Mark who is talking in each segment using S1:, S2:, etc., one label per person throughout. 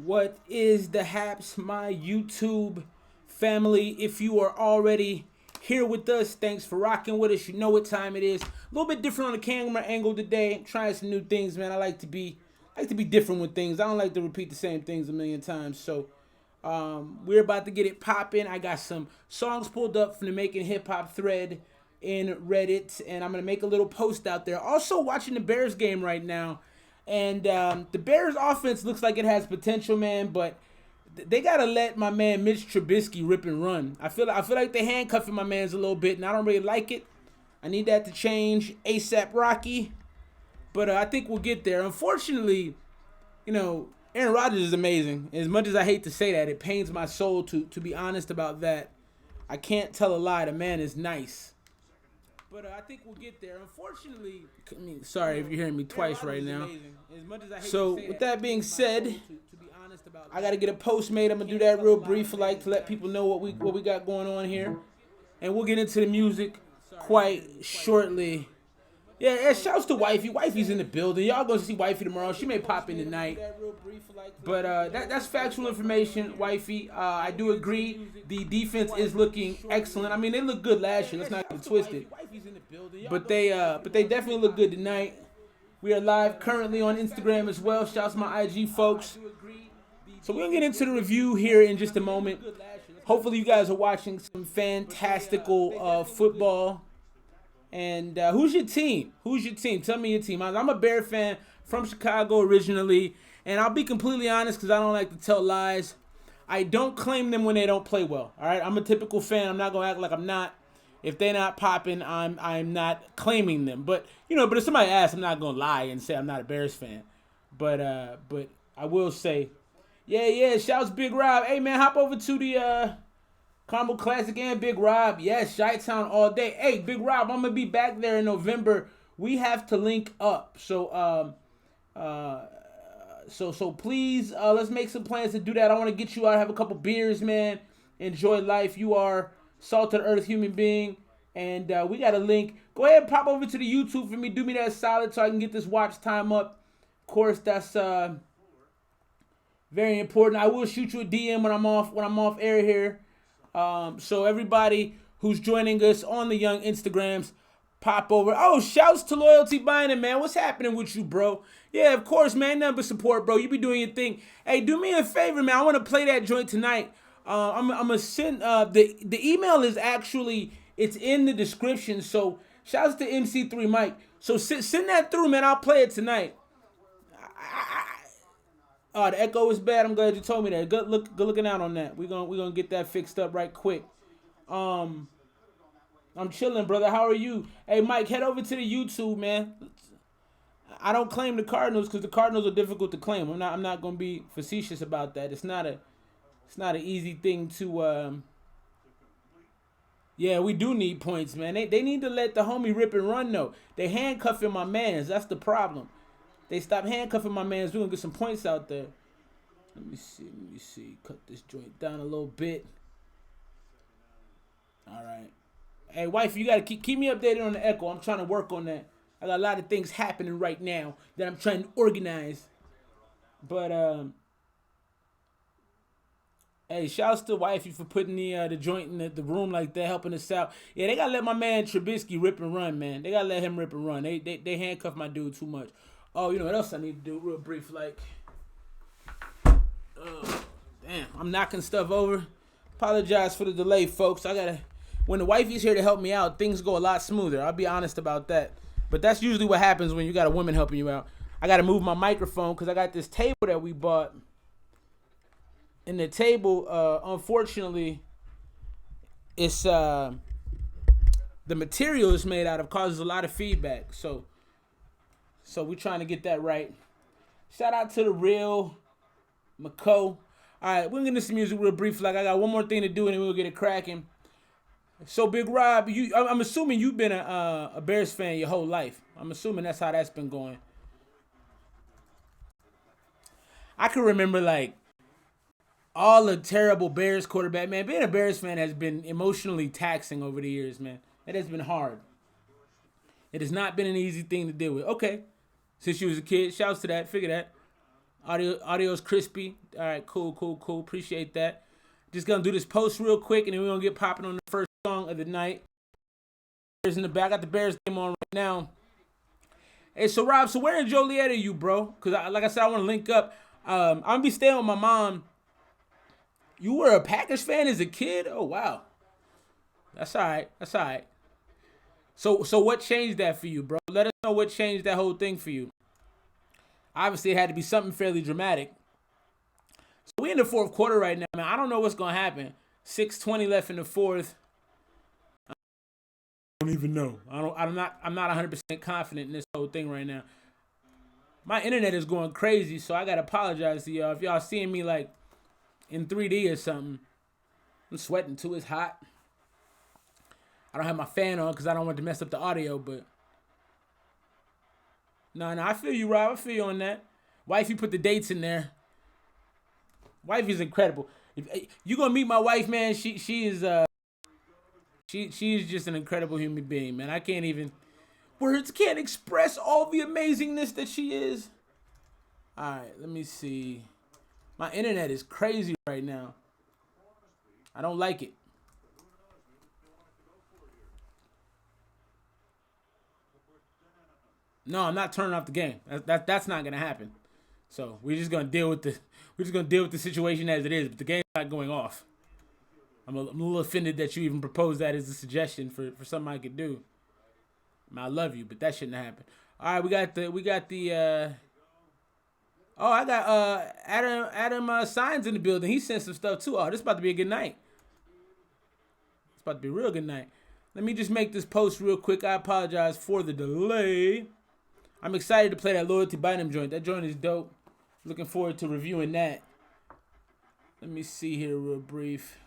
S1: What is the haps, my YouTube family? If you are already here with us, thanks for rocking with us. You know what time it is. A little bit different on the camera angle today. I'm trying some new things, man. I like to be different with things. I don't like to repeat the same things a million times. So we're about to get it popping. I got some songs pulled up from the Making Hip Hop thread in Reddit, and I'm gonna make a little post out there. Also watching the Bears game right now. And the Bears offense looks like it has potential, man, but they gotta let my man Mitch Trubisky rip and run. I feel like they handcuffing my man's a little bit, and I don't really like it. I need that to change ASAP Rocky, but I think we'll get there. Unfortunately, Aaron Rodgers is amazing. As much as I hate to say that, it pains my soul to be honest about that. I can't tell a lie. The man is nice. But I think we'll get there. Unfortunately, sorry if you're hearing me twice right now. So with that being said, I gotta get a post made. I'm gonna do that real brief, like to let people know what we got going on here, and we'll get into the music quite shortly. Yeah, shouts to Wifey. Wifey's in the building. Y'all gonna see Wifey tomorrow. She may pop in tonight. But that's factual information, Wifey. I do agree. The defense is looking excellent. I mean, they looked good last year. Let's not get twisted. But they definitely look good tonight. We are live currently on Instagram as well. Shouts to my IG folks. So we're gonna get into the review here in just a moment. Hopefully you guys are watching some fantastical football. And who's your team? Tell me your team. I'm a Bear fan from Chicago originally. And I'll be completely honest because I don't like to tell lies. I don't claim them when they don't play well. All right, I'm a typical fan. I'm not going to act like I'm not. If they're not popping, I'm not claiming them. But if somebody asks, I'm not going to lie and say I'm not a Bears fan. But I will say, yeah, shouts Big Rob. Hey, man, hop over to the Carmel Classic and Big Rob. Yes, Chi-Town all day. Hey, Big Rob, I'm going to be back there in November. We have to link up. So please, let's make some plans to do that. I want to get you out, have a couple beers, man. Enjoy life. You are salt of the earth human being. And we got a link. Go ahead and pop over to the YouTube for me. Do me that solid so I can get this watch time up. Of course, that's very important. I will shoot you a DM when I'm off air here. So everybody who's joining us on the young Instagrams, pop over. Oh, shouts to Loyalty Binding, man. What's happening with you, bro? Yeah, of course, man. Nothing but support, bro. You be doing your thing. Hey, do me a favor, man. I want to play that joint tonight. I'm gonna send the email is actually it's in the description. So shouts to MC3 Mike. So send that through, man. I'll play it tonight. Oh, the echo is bad. I'm glad you told me that. Good looking out on that. We're gonna get that fixed up right quick. I'm chilling, brother. How are you? Hey, Mike, head over to the YouTube, man. I don't claim the Cardinals because the Cardinals are difficult to claim. I'm not gonna be facetious about that. It's not an easy thing to. Yeah, we do need points, man. They need to let the homie rip and run though. They handcuffing my mans. That's the problem. They stop handcuffing my mans. We're gonna get some points out there. Let me see. Cut this joint down a little bit. All right. Hey, wife, you gotta keep me updated on the echo. I'm trying to work on that. I got a lot of things happening right now that I'm trying to organize. But hey, shouts to wifey for putting the joint in the room like that, helping us out. Yeah, they gotta let my man Trubisky rip and run, man. They gotta let him rip and run. They handcuff my dude too much. Oh, you know what else I need to do real brief, like. Damn, I'm knocking stuff over. Apologize for the delay, folks. When the wifey's here to help me out, things go a lot smoother. I'll be honest about that. But that's usually what happens when you got a woman helping you out. I got to move my microphone because I got this table that we bought. And the table, unfortunately, it's the material it's made out of causes a lot of feedback. So we're trying to get that right. Shout out to the real McCo. All right, we're going to get into some music real brief. Like, I got one more thing to do and then we'll get it cracking. So, Big Rob, I'm assuming you've been a Bears fan your whole life. I'm assuming that's how that's been going. I can remember, like, all the terrible Bears quarterback. Man, being a Bears fan has been emotionally taxing over the years, man. It has been hard. It has not been an easy thing to deal with. Okay, since you was a kid, shouts to that. Figure that. Audio's crispy. All right, cool. Appreciate that. Just gonna do this post real quick, and then we're gonna get popping on the first song of the night. Bears in the back. I got the Bears game on right now. Hey, so Rob, so where in Joliet are you, bro? Because like I said, I want to link up. I'm gonna be staying with my mom. You were a Packers fan as a kid? Oh wow, that's all right. So what changed that for you, bro? Let us know what changed that whole thing for you. Obviously, it had to be something fairly dramatic. So we in the fourth quarter right now, man. I don't know what's gonna happen. 6:20 left in the fourth. I don't even know. I'm not 100% confident in this whole thing right now. My internet is going crazy, so I gotta apologize to y'all if y'all seeing me like in 3D or something. I'm sweating too. It's hot. I don't have my fan on because I don't want to mess up the audio, but no, I feel you, Rob. I feel you on that. Wifey put the dates in there. Wifey's incredible. If you gonna meet my wife, man, she's just an incredible human being, man. I can't even words can't express all the amazingness that she is. All right, let me see. My internet is crazy right now. I don't like it. No, I'm not turning off the game. That's not gonna happen. So we're just gonna deal with the situation as it is. But the game's not going off. I'm a little offended that you even proposed that as a suggestion for something I could do. I love you, but that shouldn't happen. All right, we got the. Oh, I got Adam Signs in the building. He sent some stuff too. Oh, this is about to be a good night. It's about to be a real good night. Let me just make this post real quick. I apologize for the delay. I'm excited to play that Loyalty Bynum joint. That joint is dope. Looking forward to reviewing that. Let me see here real brief.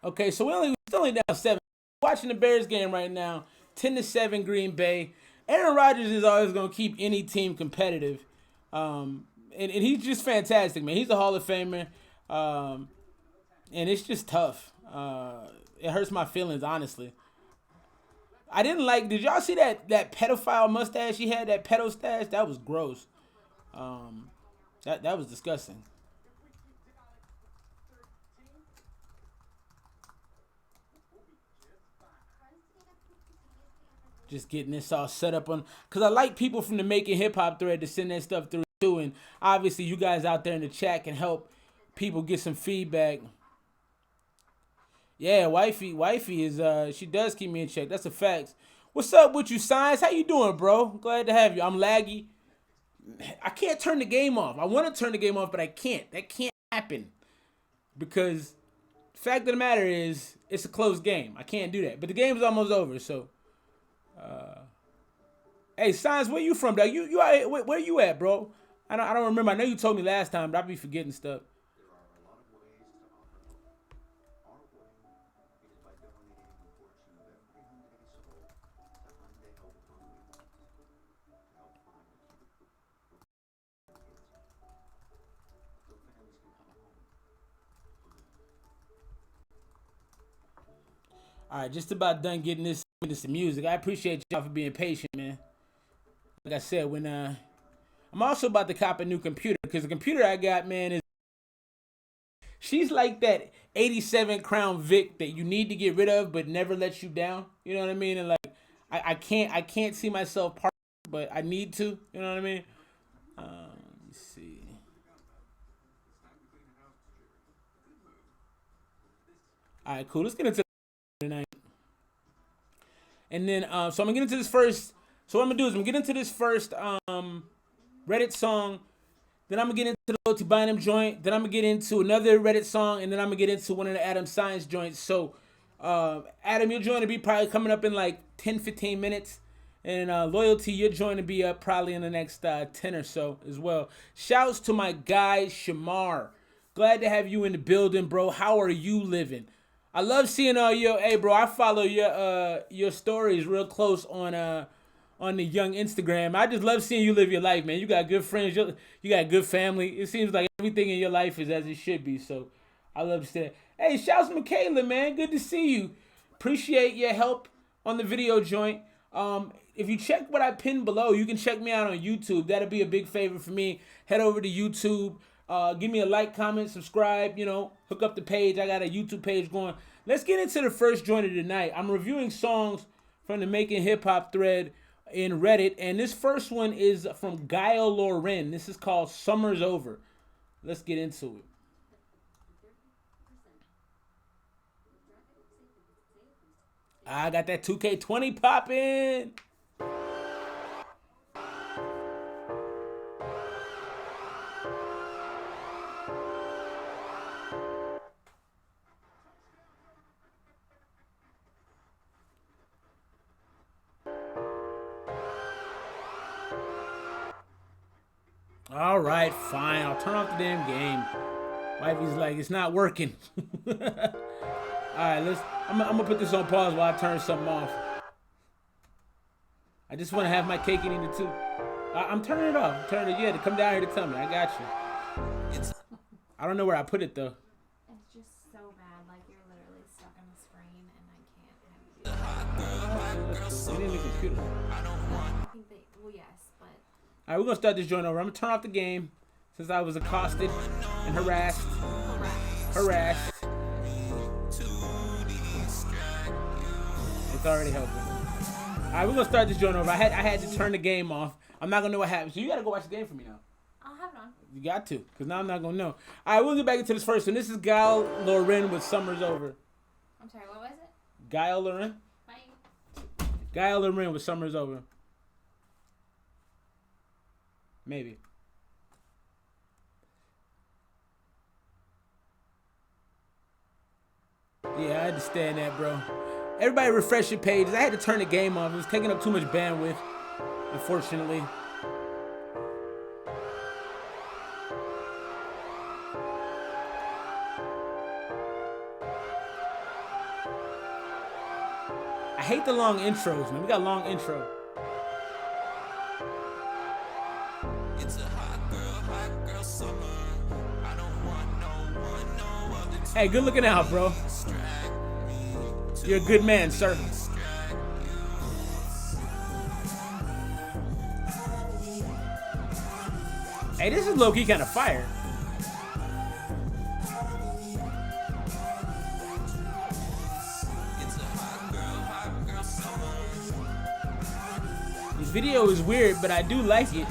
S1: Okay, so we're still only down 7. Watching the Bears game right now. 10-7 Green Bay. Aaron Rodgers is always going to keep any team competitive. And he's just fantastic, man. He's a Hall of Famer. And it's just tough. It hurts my feelings, honestly. I didn't like. Did y'all see that pedophile mustache he had? That pedo stash? That was gross. That was disgusting. Just getting this all set up on, because I like people from the Making Hip Hop thread to send that stuff through too, and obviously you guys out there in the chat can help people get some feedback. Yeah, wifey is she does keep me in check. That's a fact. What's up with you, Science? How you doing, bro? Glad to have you. I'm laggy. I can't turn the game off. I want to turn the game off, but I can't. That can't happen because the fact of the matter is it's a close game. I can't do that. But the game's almost over, so. Hey, Science, where you from, dog? Where you at, bro? I don't remember. I know you told me last time, but I be forgetting stuff. All right, just about done getting this into some music. I appreciate y'all for being patient, man. Like I said, when I'm also about to cop a new computer because the computer I got, man, is she's like that 87 Crown Vic that you need to get rid of but never lets you down. You know what I mean? And like I can't see myself part, but I need to. You know what I mean? Let me see. All right, cool. Let's get into tonight. And then, so I'm gonna get into this first. So what I'm gonna do is I'm gonna get into this first Reddit song. Then I'm gonna get into the Loyalty Bynum joint. Then I'm gonna get into another Reddit song, and then I'm gonna get into one of the Adam Science joints. So, Adam, your joint will be probably coming up in like 10-15 minutes, and Loyalty, your joint will be up probably in the next 10 or so as well. Shouts to my guy Shamar. Glad to have you in the building, bro. How are you living? I love seeing all your. Hey, bro, I follow your stories real close on the young Instagram. I just love seeing you live your life, man. You got good friends. You got good family. It seems like everything in your life is as it should be. So I love to see that. Hey, shouts to Michaela, man. Good to see you. Appreciate your help on the video joint. if you check what I pinned below, you can check me out on YouTube. That'll be a big favor for me. Head over to YouTube. Give me a like, comment, subscribe. You know, hook up the page. I got a YouTube page going. Let's get into the first joint of the night. I'm reviewing songs from the Making Hip Hop thread in Reddit, and this first one is from Guile Loren. This is called Summer's Over. Let's get into it. I got that 2K20 popping. All right, fine. I'll turn off the damn game. Wifey's like, it's not working. All right, I'm gonna put this on pause while I turn something off. I just want to have my cake and eat it too. I'm turning it off. I'm turning it. Yeah, to come down here to tell me. I got you. I don't know where I put it though.
S2: It's just so bad. Like you're literally stuck on the screen, and I can't have you.
S1: It in the computer.
S2: I think they. Well, yes, but.
S1: All right, we're gonna start this joint over. I'm gonna turn off the game since I was accosted and harassed. It's already helping. All right, we're gonna start this joint over. I had to turn the game off. I'm not gonna know what happened, so you gotta go watch the game for me now.
S2: I'll have it on.
S1: You got to, because now I'm not gonna know. All right, we'll get back into this first one. This is Guile Loren with Summer's Over.
S2: I'm sorry, what was it?
S1: Guile Loren?
S2: Bye.
S1: Guile Loren with Summer's Over. Maybe. Yeah, I understand that, bro. Everybody refresh your pages. I had to turn the game off. It was taking up too much bandwidth, unfortunately. I hate the long intros, man. We got long intro. It's a hot girl summer. I don't want no one, no other. Hey, good looking out, bro. You're a good man, sir. Hey, this is low-key kind of fire. This video is weird, but I do like it.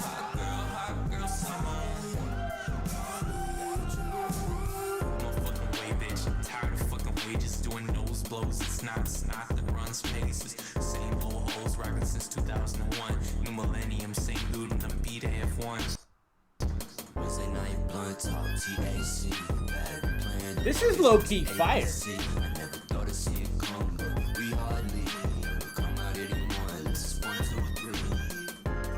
S3: It's not the runs paces. Same old hoes rocking since 2001. New millennium, same dude in the beat F1s. Wednesday night blunt talk TAC.
S1: This is low-key fire.
S3: I never thought I'd see it come, but we hardly ever come out anymore. It's 1, 2, 3.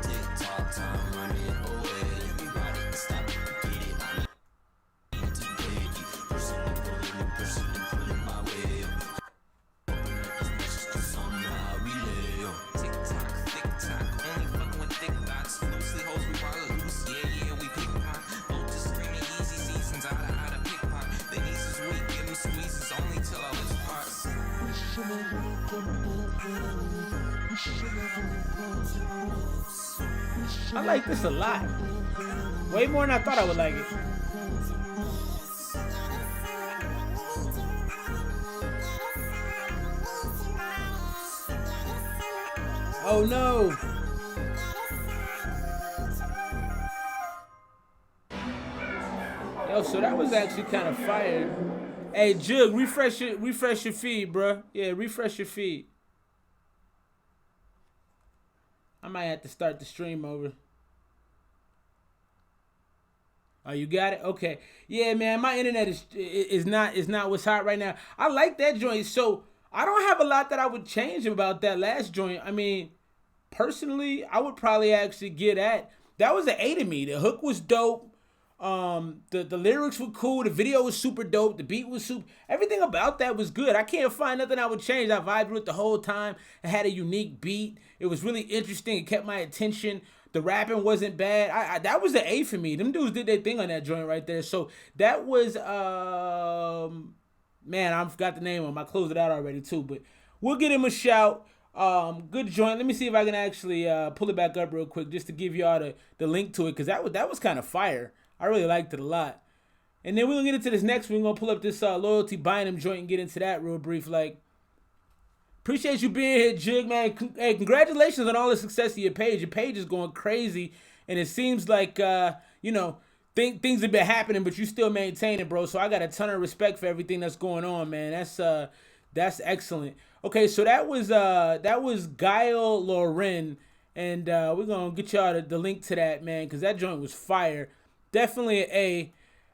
S3: TikTok time running away. Everybody can stop it, get it. I need to get you. Personally pulling my way up.
S1: I like this a lot. Way more than I thought I would like it. Oh no. Yo, so that was actually kind of fire. Hey, Jug, refresh your feed, bro. Yeah, refresh your feed. I might have to start the stream over. Oh, you got it? Okay. Yeah, man, my internet is not what's hot right now. I like that joint. So I don't have a lot that I would change about that last joint. I mean, personally, I would probably actually get at. That was an A to me. The hook was dope. The lyrics were cool. The video was super dope. The beat was super. Everything about that was good. I can't find nothing I would change. I vibed with it the whole time. It had a unique beat. It was really interesting. It kept my attention. The rapping wasn't bad. That was the A for me. Them dudes did their thing on that joint right there. So that was man, I forgot the name of him. I closed it out already too, but we'll get him a shout. Good joint. Let me see if I can actually pull it back up real quick just to give y'all the link to it, because that was kind of fire. I really liked it a lot. And then we're gonna get into this next one. We're gonna pull up this Loyalty Bynum joint and get into that real brief. Like, appreciate you being here, Jig, man. Hey, congratulations on all the success of your page. Your page is going crazy, and it seems like you know, things have been happening, but you still maintain it, bro. So I got a ton of respect for everything that's going on, man. That's excellent. Okay, so that was Guile Lauren, and we're gonna get y'all the link to that, man, because that joint was fire. Definitely an A.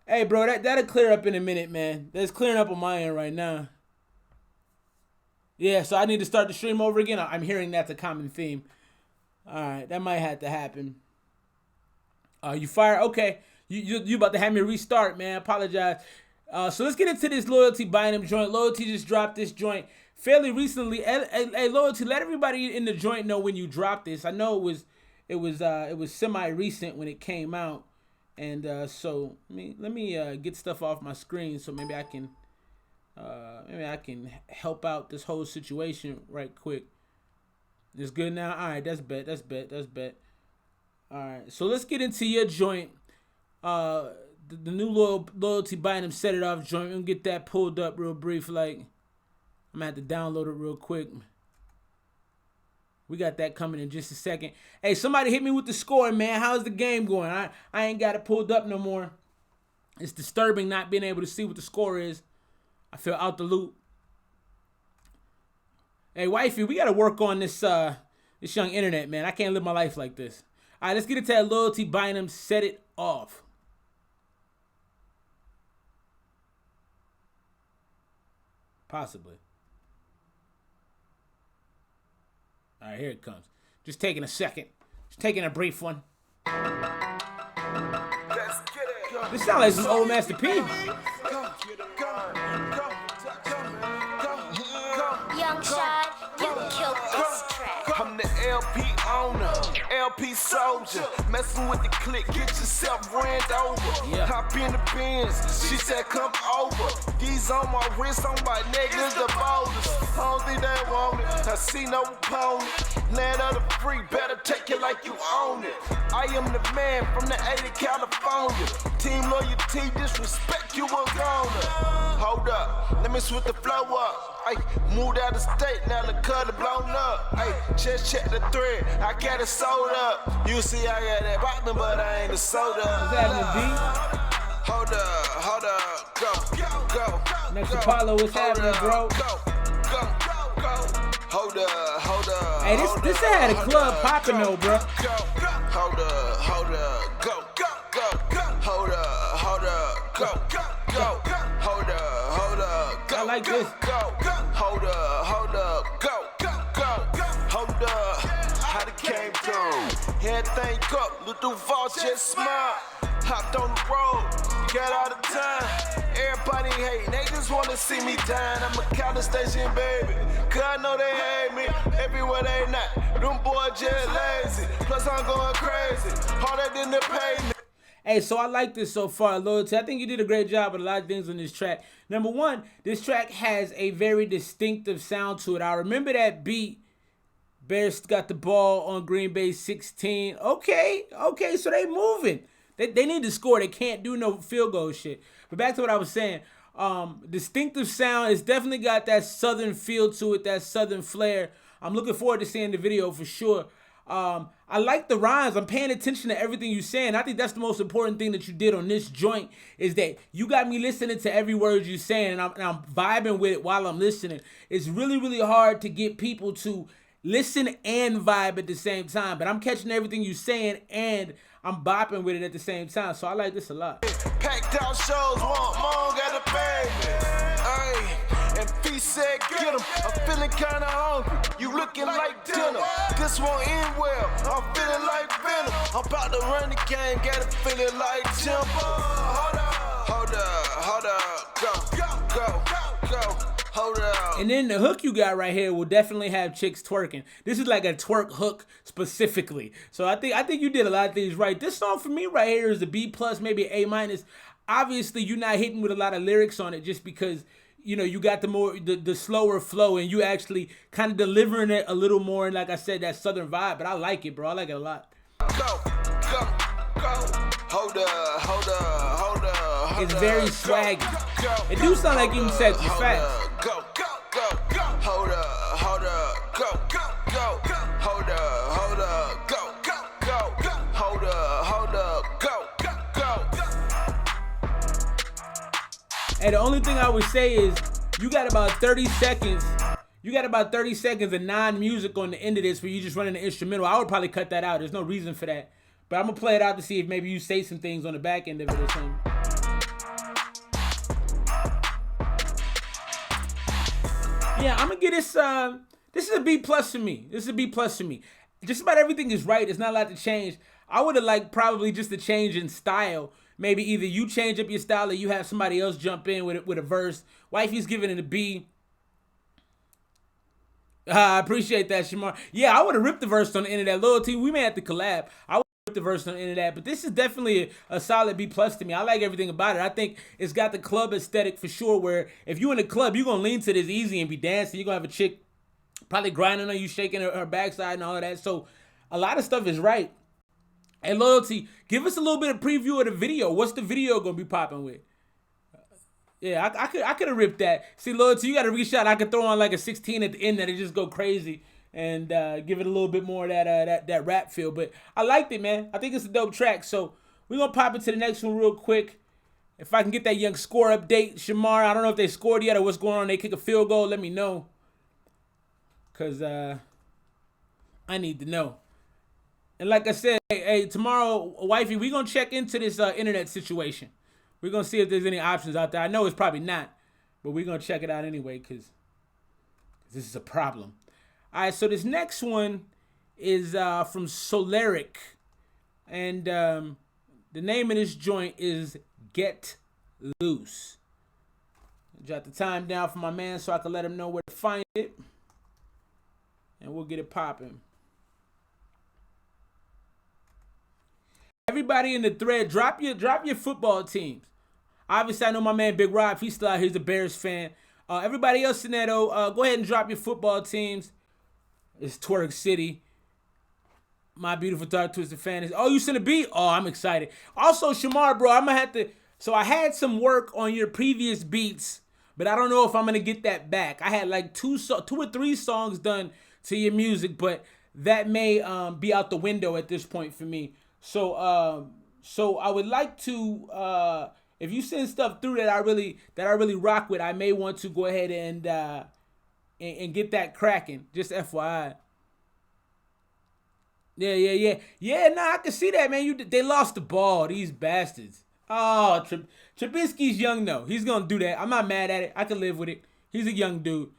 S1: Hey, bro, that'll clear up in a minute, man. That's clearing up on my end right now. Yeah, so I need to start the stream over again. I'm hearing that's a common theme. All right, that might have to happen. You fire? Okay, you about to have me restart, man. Apologize. So let's get into this Loyalty Bynum joint. Loyalty just dropped this joint fairly recently. Hey, Loyalty, let everybody in the joint know when you dropped this. I know it was semi-recent when it came out. And so let me get stuff off my screen so maybe I can help out this whole situation right quick. It's good now. All right, that's bet. All right, so let's get into your joint. The new Loyalty Bynum Set It Off joint. We'll get that pulled up real brief. Like, I'm gonna have to download it real quick. We got that coming in just a second. Hey, somebody hit me with the score, man. How's the game going? I ain't got it pulled up no more. It's disturbing not being able to see what the score is. I feel out the loop. Hey, wifey, we got to work on this young internet, man. I can't live my life like this. All right, let's get into that Loyalty Bynum Set It Off. Possibly. All right, here it comes. Just taking a second. Just taking a brief one. This sounds like some old Master P.
S4: Young shot, you killed this track.
S5: I'm the LP owner, LP soldier. Messing with the click, get yourself ran over.
S1: Yeah.
S5: Hop in the Benz, she said come over. These on my wrist, on my neck is the boulders. I don't think they want it, I see no opponent. Land of the free, better take it like you own it. I am the man from the 80 California. Team loyalty, disrespect, you a goner. Hold up, let me switch the flow up. Ay, moved out of state, now the cutter blown up. Ay, just check the thread, I got it sold up. You see I got that poppin', but I ain't a soda.
S1: What's happening, D?
S5: Hold up, go.
S1: Next Apollo, what's happening, bro?
S5: Go. Hold up.
S1: Hey, this had a club popping though, bro.
S5: Hold up, go. Hold up, go. Hold up, go.
S1: I like this.
S5: Hold up, go. Hold up, how the came through. Everything up, little Duval just smile. Hopped on the road, got out of time. Everybody hate, they just wanna see me dying. I'm a college station baby, cause I know they hate me. Everywhere they not, them boys just lazy. Plus I'm going crazy, harder than the payment.
S1: Hey, so I like this so far, Loyalty. I think you did a great job with a lot of things on this track. Number one, this track has a very distinctive sound to it. I remember that beat. Bears got the ball on Green Bay 16. Okay, so they moving. They need to score. They can't do no field goal shit. But back to what I was saying. Distinctive sound. It's definitely got that southern feel to it, that southern flair. I'm looking forward to seeing the video for sure. I like the rhymes. I'm paying attention to everything you're saying. I think that's the most important thing that you did on this joint is that you got me listening to every word you're saying, and I'm vibing with it while I'm listening. It's really, really hard to get people to listen and vibe at the same time, but I'm catching everything you're saying and I'm bopping with it at the same time, so I like this a lot.
S5: Packed out shows, want more, got a baby. Ay, and Fee said get him. I'm feeling kinda hungry. You looking like dinner. This won't end well. I'm feeling like Venom. I'm about to run the game, got a feeling like Jumbo. Hold up, go. Hold up.
S1: And then the hook you got right here will definitely have chicks twerking. This is like a twerk hook specifically. So I think you did a lot of things right. This song for me right here is a B+, maybe A-. Obviously, you're not hitting with a lot of lyrics on it just because you know, you got the slower flow, and you actually kind of delivering it a little more, and like I said, that southern vibe. But I like it, bro. I like it a lot.
S5: Go, go, go. Hold up, hold up, hold up. Hold
S1: It's very
S5: up,
S1: swaggy.
S5: go,
S1: It do sound like even sexy
S5: hold
S1: fast.
S5: up, go, go, go, go. Hold up, go, go, go. Hold up, go, go, go. Hold up, go, go.
S1: And the only thing I would say is you got about 30 seconds. You got about 30 seconds of non-music on the end of this where you just running the instrumental. I would probably cut that out. There's no reason for that. But I'm going to play it out to see if maybe you say some things on the back end of it or something. Yeah, I'm going to get this. This is a B+ for me. This is a B+ for me. Just about everything is right. It's not a lot to change. I would have liked probably just a change in style. Maybe either you change up your style or you have somebody else jump in with a verse. Wifey's giving it a B. I appreciate that, Shamar. Yeah, I would have ripped the verse on the end of that. Loyalty, we may have to collab. I would have ripped the verse on the end of that. But this is definitely a solid B+ to me. I like everything about it. I think it's got the club aesthetic for sure, where if you in the club, you're going to lean to this easy and be dancing. You're going to have a chick probably grinding on you, shaking her backside and all of that. So a lot of stuff is right. And Loyalty, give us a little bit of preview of the video. What's the video gonna be popping with? Yeah, I could have ripped that. See, Loyalty, you got to reach out. I could throw on like a 16 at the end that it just go crazy and give it a little bit more of that rap feel. But I liked it, man. I think it's a dope track. So we're gonna pop into the next one real quick. If I can get that young score update, Shamar. I don't know if they scored yet or what's going on. They kick a field goal. Let me know, cause I need to know. And like I said, hey, tomorrow, wifey, we're going to check into this internet situation. We're going to see if there's any options out there. I know it's probably not, but we're going to check it out anyway because this is a problem. All right, so this next one is from Solaric. And the name of this joint is Get Loose. Jot the time down for my man so I can let him know where to find it. And we'll get it popping. Everybody in the thread, drop your football teams. Obviously, I know my man Big Rob, he's still out here, he's a Bears fan. Everybody else in there, though, go ahead and drop your football teams. It's Twerk City. My beautiful Dark Twisted fan is, oh, you sent a beat? Oh, I'm excited. Also, Shamar, bro, I'm going to have to, so I had some work on your previous beats, but I don't know if I'm going to get that back. I had like two or three songs done to your music, but that may be out the window at this point for me. So I would like to, if you send stuff through that I really rock with, I may want to go ahead and get that cracking. Just FYI. Yeah. Nah, I can see that, man. They lost the ball, these bastards. Oh, Trubisky's young though. He's gonna do that. I'm not mad at it. I can live with it. He's a young dude.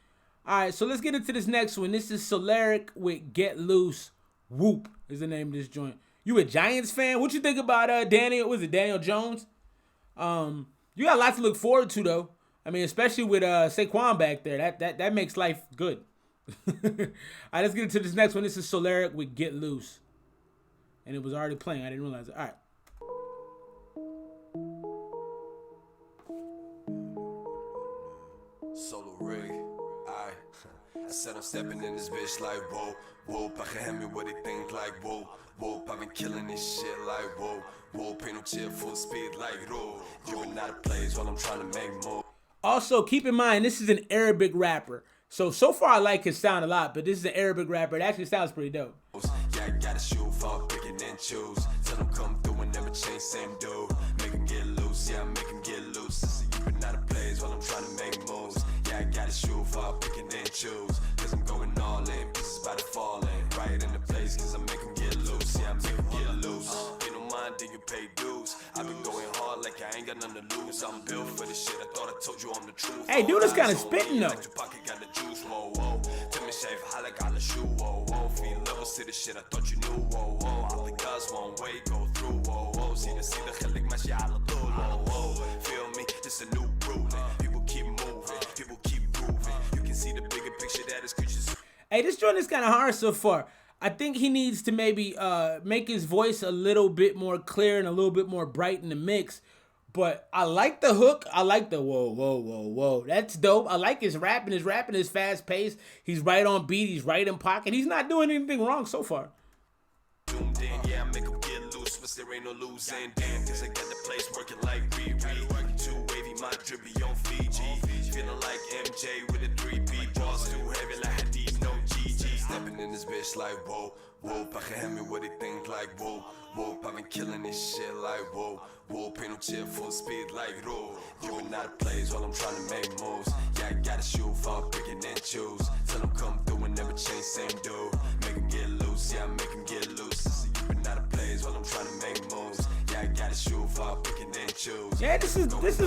S1: All right, so let's get into this next one. This is Solaric with Get Loose. Whoop is the name of this joint. You a Giants fan? What you think about Daniel? Was it Daniel Jones? You got a lot to look forward to though. I mean, especially with Saquon back there. That makes life good. All right, let's get into this next one. This is Solaric with Get Loose. And it was already playing. I didn't realize it. All right.
S3: Solo rig, I said I'm stepping in this bitch like whoa, whoa. I can hand me what they think like whoa, whoa. I've been killing this shit like whoa, whoa. Paint no chip full speed like roll. You and not a place while I'm trying to make more.
S1: Also, keep in mind, this is an Arabic rapper. So far I like his sound a lot, but this is an Arabic rapper. It actually sounds pretty dope.
S3: Yeah, I got a shoe for picking and choose. Tell them come through and never change, same dude. Make him get loose, yeah, make him get loose. So you been out of place while I'm trying to make moves. Yeah, I got a shoe for picking and choose. Cause I'm going all in, pieces about to fall in. Right in the place, cause I make him get loose, yeah, I make him get loose. You don't mind, then you pay dues. I've been going hard like I ain't got nothing to lose. I'm built for this shit, I thought I told you I'm the truth.
S1: Hey, dude is kind of spitting though.
S3: Got the juice, whoa, whoa. Tell me shave high like I shoe, whoa, whoa. Feel levels to the shit I thought you knew, whoa, whoa. All the guys won't wait, go through, whoa, whoa. See the خليك ماشي على طول, whoa, whoa. Feel me, this a new ruling. People keep moving, people keep proving. You can see the bigger picture that is creatures.
S1: Hey, this joint is kind of hard so far. I think he needs to maybe make his voice a little bit more clear and a little bit more bright in the mix. But I like the hook. I like the whoa, whoa, whoa, whoa. That's dope. I like his rapping. His rapping is fast paced. He's right on beat. He's right in pocket. He's not doing anything wrong so far.
S3: Zoomed in, yeah, I make 'em get loose, but there ain't no losing. Damn, cause I got the place working like Riri. Too wavy, my drippy on Fiji. Feeling like MJ with a 3-beat. Balls too heavy like Hadid, no GG. Stepping in this bitch like whoa, whoa. Pakken him me what he think like whoa, whoa. I've been killing this shit like whoa, whoa. Paint no chill full speed like roll. You and not a plays while I'm trying to make moves. Yeah, I gotta shoot for picking and choose. Tell them come through and never change, same dude. Make 'em get loose, yeah, make 'em get loose. You and not a plays while I'm trying to make moves. Yeah, I gotta shoot for picking and choose.
S1: Yeah, this is lit. This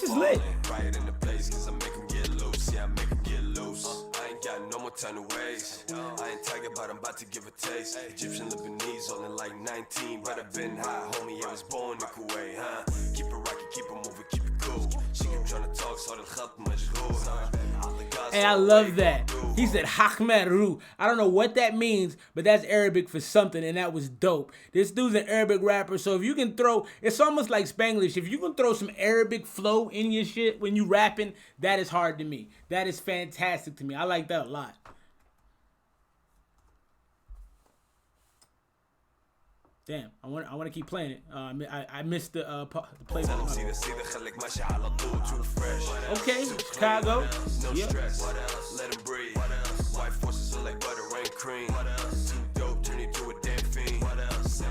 S1: is lit.
S3: Right in the place, cause I make 'em get loose. Yeah, I make 'em get loose. I ain't got no more time to waste. I ain't talking about, I'm about to give a taste. Egyptian Lebanese, all in like 19. But I've been high, homie, I was born in Kuwait, huh? Keep it rockin', keep it moving, keep it cool. She keep trying to talk, so the khat majhool, huh?
S1: Hey, I love that. He said Hakmeru. I don't know what that means, but that's Arabic for something, and that was dope. This dude's an Arabic rapper, so if you can throw, it's almost like Spanglish. If you can throw some Arabic flow in your shit when you rapping, that is hard to me. That is fantastic to me. I like that a lot. Damn, I want to keep playing it. I missed the play button. Okay, Chicago.
S3: No
S1: Yep.
S3: stress. Let him breathe. White forces are like butter and cream. Too dope, turn you to a damn fiend.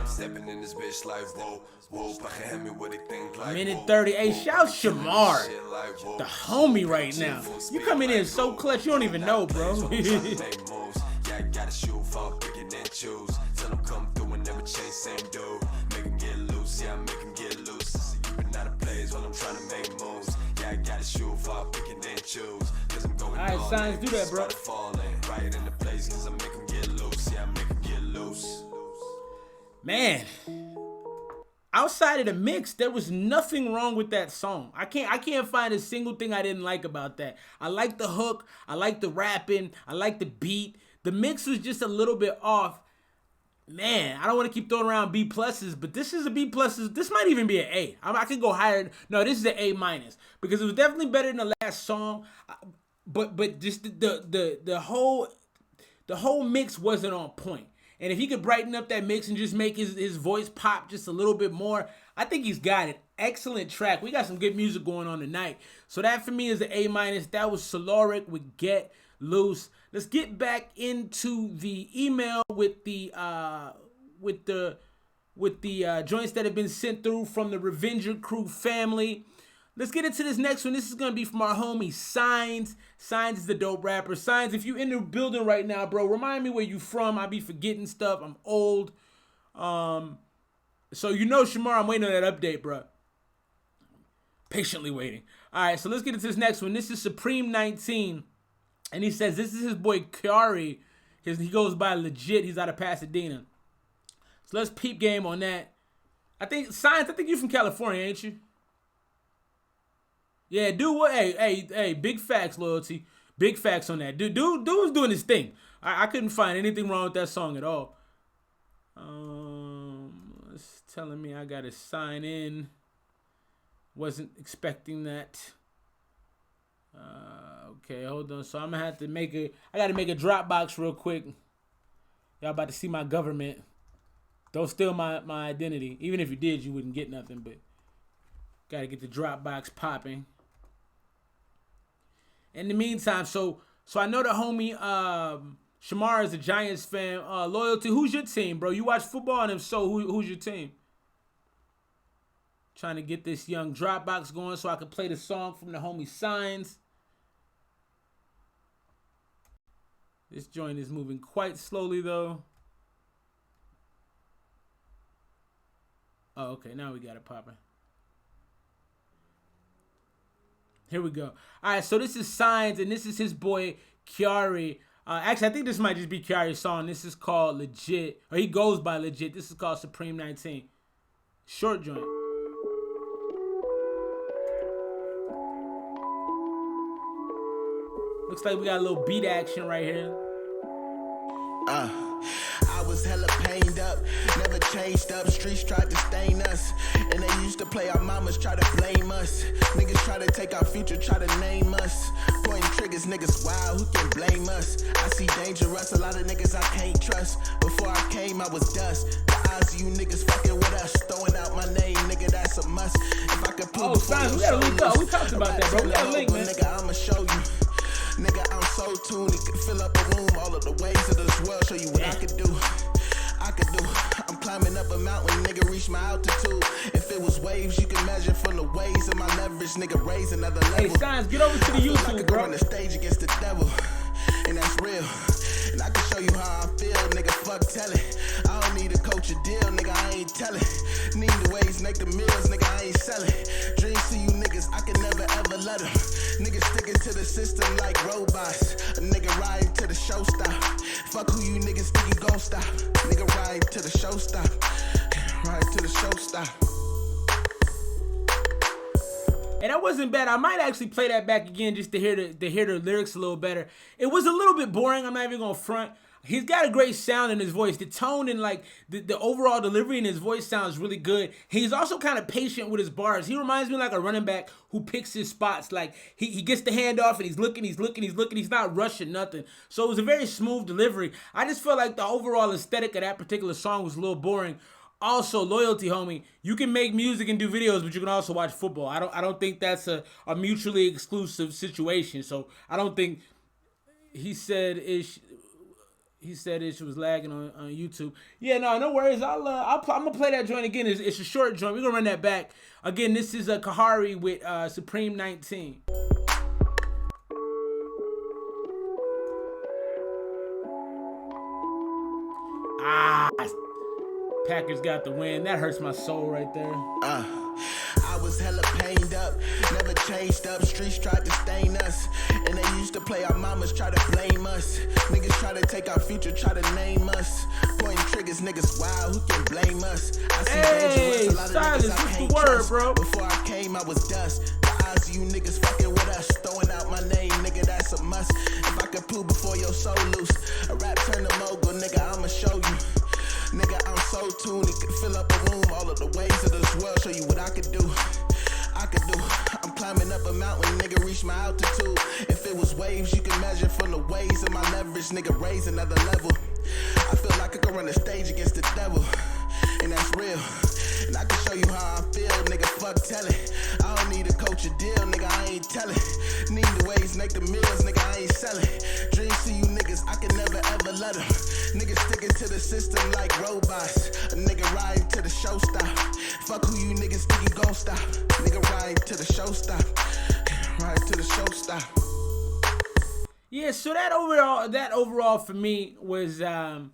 S3: Stepping in this bitch like whoa, whoa. Pakken him me what he think like
S1: Minute
S3: whoa,
S1: 30. Hey,
S3: whoa.
S1: shout Shamar,
S3: Shit like whoa.
S1: the homie right now. You coming in so clutch, you don't even know, bro.
S3: Yeah, I gotta shoot for picking and choose. Tell them come through and never change, same dude. Make 'em get loose, yeah, make 'em get loose. You been out of plays while I'm trying to make moves. Yeah, I gotta shoot for picking and choose. Cause I'm going
S1: Alright,
S3: all
S1: Signs,
S3: in.
S1: do that, bro.
S3: Spot falling right in the place, cause I make 'em get loose. Yeah, I make 'em get loose.
S1: Man, outside of the mix, there was nothing wrong with that song. I can't find a single thing I didn't like about that. I like the hook, I like the rapping, I like the beat. The mix was just a little bit off. Man, I don't want to keep throwing around B pluses, but this is a B pluses. This might even be an A. I could go higher. No, this is an A minus because it was definitely better than the last song. But just the whole mix wasn't on point. And if he could brighten up that mix and just make his voice pop just a little bit more, I think he's got it. Excellent track. We got some good music going on tonight. So that for me is an A minus. That was Solaric with Get Loose. Let's get back into the email with the joints that have been sent through from the Revenger Crew family. Let's get into this next one. This is going to be from our homie Signs. Signs is the dope rapper. Signs, if you in the building right now, bro, remind me where you from. I be forgetting stuff. I'm old. So you know, Shamar, I'm waiting on that update, bro. Patiently waiting. All right, so let's get into this next one. This is Supreme 19. And he says this is his boy Kyari. He goes by Legit. He's out of Pasadena. So let's peep game on that. Signs, I think you're from California, ain't you? Yeah, dude, what? Hey, big facts, loyalty. Big facts on that. Dude was doing his thing. I couldn't find anything wrong with that song at all. It's telling me I gotta sign in. Wasn't expecting that. Okay, hold on. So I'm gonna have to I gotta make a Dropbox real quick. Y'all about to see my government. Don't steal my identity. Even if you did, you wouldn't get nothing, but gotta get the Dropbox popping. In the meantime, so I know the homie Shamar is a Giants fan. Loyalty, who's your team, bro? You watch football, and if so, who's your team? Trying to get this young Dropbox going so I can play the song from the homie Signs. This joint is moving quite slowly, though. Oh, okay. Now we got it popping. Here we go. All right, so this is Signs, and this is his boy, Kyari. Actually, I think this might just be Kyari's song. This is called Legit. Or he goes by Legit. This is called Supreme 19. Short joint. Looks like we got a little beat action right here.
S6: I was hella pained up, never changed up, streets tried to stain us. And they used to play our mamas, try to blame us. Niggas try to take our future, try to name us. Pointing triggers, niggas wild, who can blame us? I see dangerous, a lot of niggas I can't trust. Before I came, I was dust. The odds of you niggas fucking with us, throwing out my name, nigga, that's a must. If I could prove
S1: we gotta link up. We talked about that, bro. We gotta link, man.
S6: Nigga, I'ma show you. Nigga, I'm so tuned, it could fill up a room. All of the ways of this world, show you what I could do. I'm climbing up a mountain, nigga, reach my altitude. If it was waves, you can measure from the waves of my leverage, nigga, raise another level.
S1: Hey, Signs, get over to the YouTube,
S6: like
S1: bro.
S6: On the stage against the devil, and that's real. And I can show you how I feel, nigga, fuck telling. I don't need a coach a deal, nigga, I ain't telling. Need the ways, make the meals, nigga, I ain't selling. Dreams to you niggas, I can never ever let them. Niggas sticking to the system like robots. A nigga riding to the show stop. Fuck who you niggas think you gon' stop. Nigga riding to the show stop. Ride to the show stop.
S1: And that wasn't bad. I might actually play that back again just to hear the lyrics a little better. It was a little bit boring. I'm not even gonna front. He's got a great sound in his voice. The tone and like the overall delivery in his voice sounds really good. He's also kind of patient with his bars. He reminds me like a running back who picks his spots. Like he gets the handoff and he's looking. He's not rushing nothing. So it was a very smooth delivery. I just felt like the overall aesthetic of that particular song was a little boring. Also, loyalty, homie. You can make music and do videos, but you can also watch football. I don't think that's a mutually exclusive situation. So I don't think he said it was lagging on YouTube. Yeah, no worries. I'm gonna play that joint again. It's a short joint. We're gonna run that back again. This is Kahari with Supreme 19. Packers got the win. That hurts my soul right there.
S6: I was hella pained up, never changed up. Streets tried to stain us, and they used to play our mamas, try to blame us. Niggas try to take our future, try to name us. Pointing triggers, niggas wild, who can blame us? I see dangerous, a lot of niggas I can't trust. Bro? Before I came, I was dust. The odds of you niggas fucking with us, throwing out my name, nigga, that's a must. If I could prove before your soul loose, a rap turn to mogul, nigga, I'ma show you. Nigga, I'm so tuned, it could fill up a room. All of the ways of this world, show you what I could do. I'm climbing up a mountain, nigga, reach my altitude. If it was waves, you can measure from the waves of my leverage, nigga, raise another level. I feel like I could run the stage against the devil, and that's real. And I can show you how I feel, nigga, fuck telling. I don't need a coach a deal, nigga, I ain't telling. Need the ways, make the meals, nigga, I ain't selling. Dreams to you niggas, I can never ever let them. Niggas sticking to the system like robots. A nigga riding to the show stop. Fuck who you niggas think you gon' stop. Nigga riding to the show stop. Ride to the show stop.
S1: Yeah, so that overall for me was a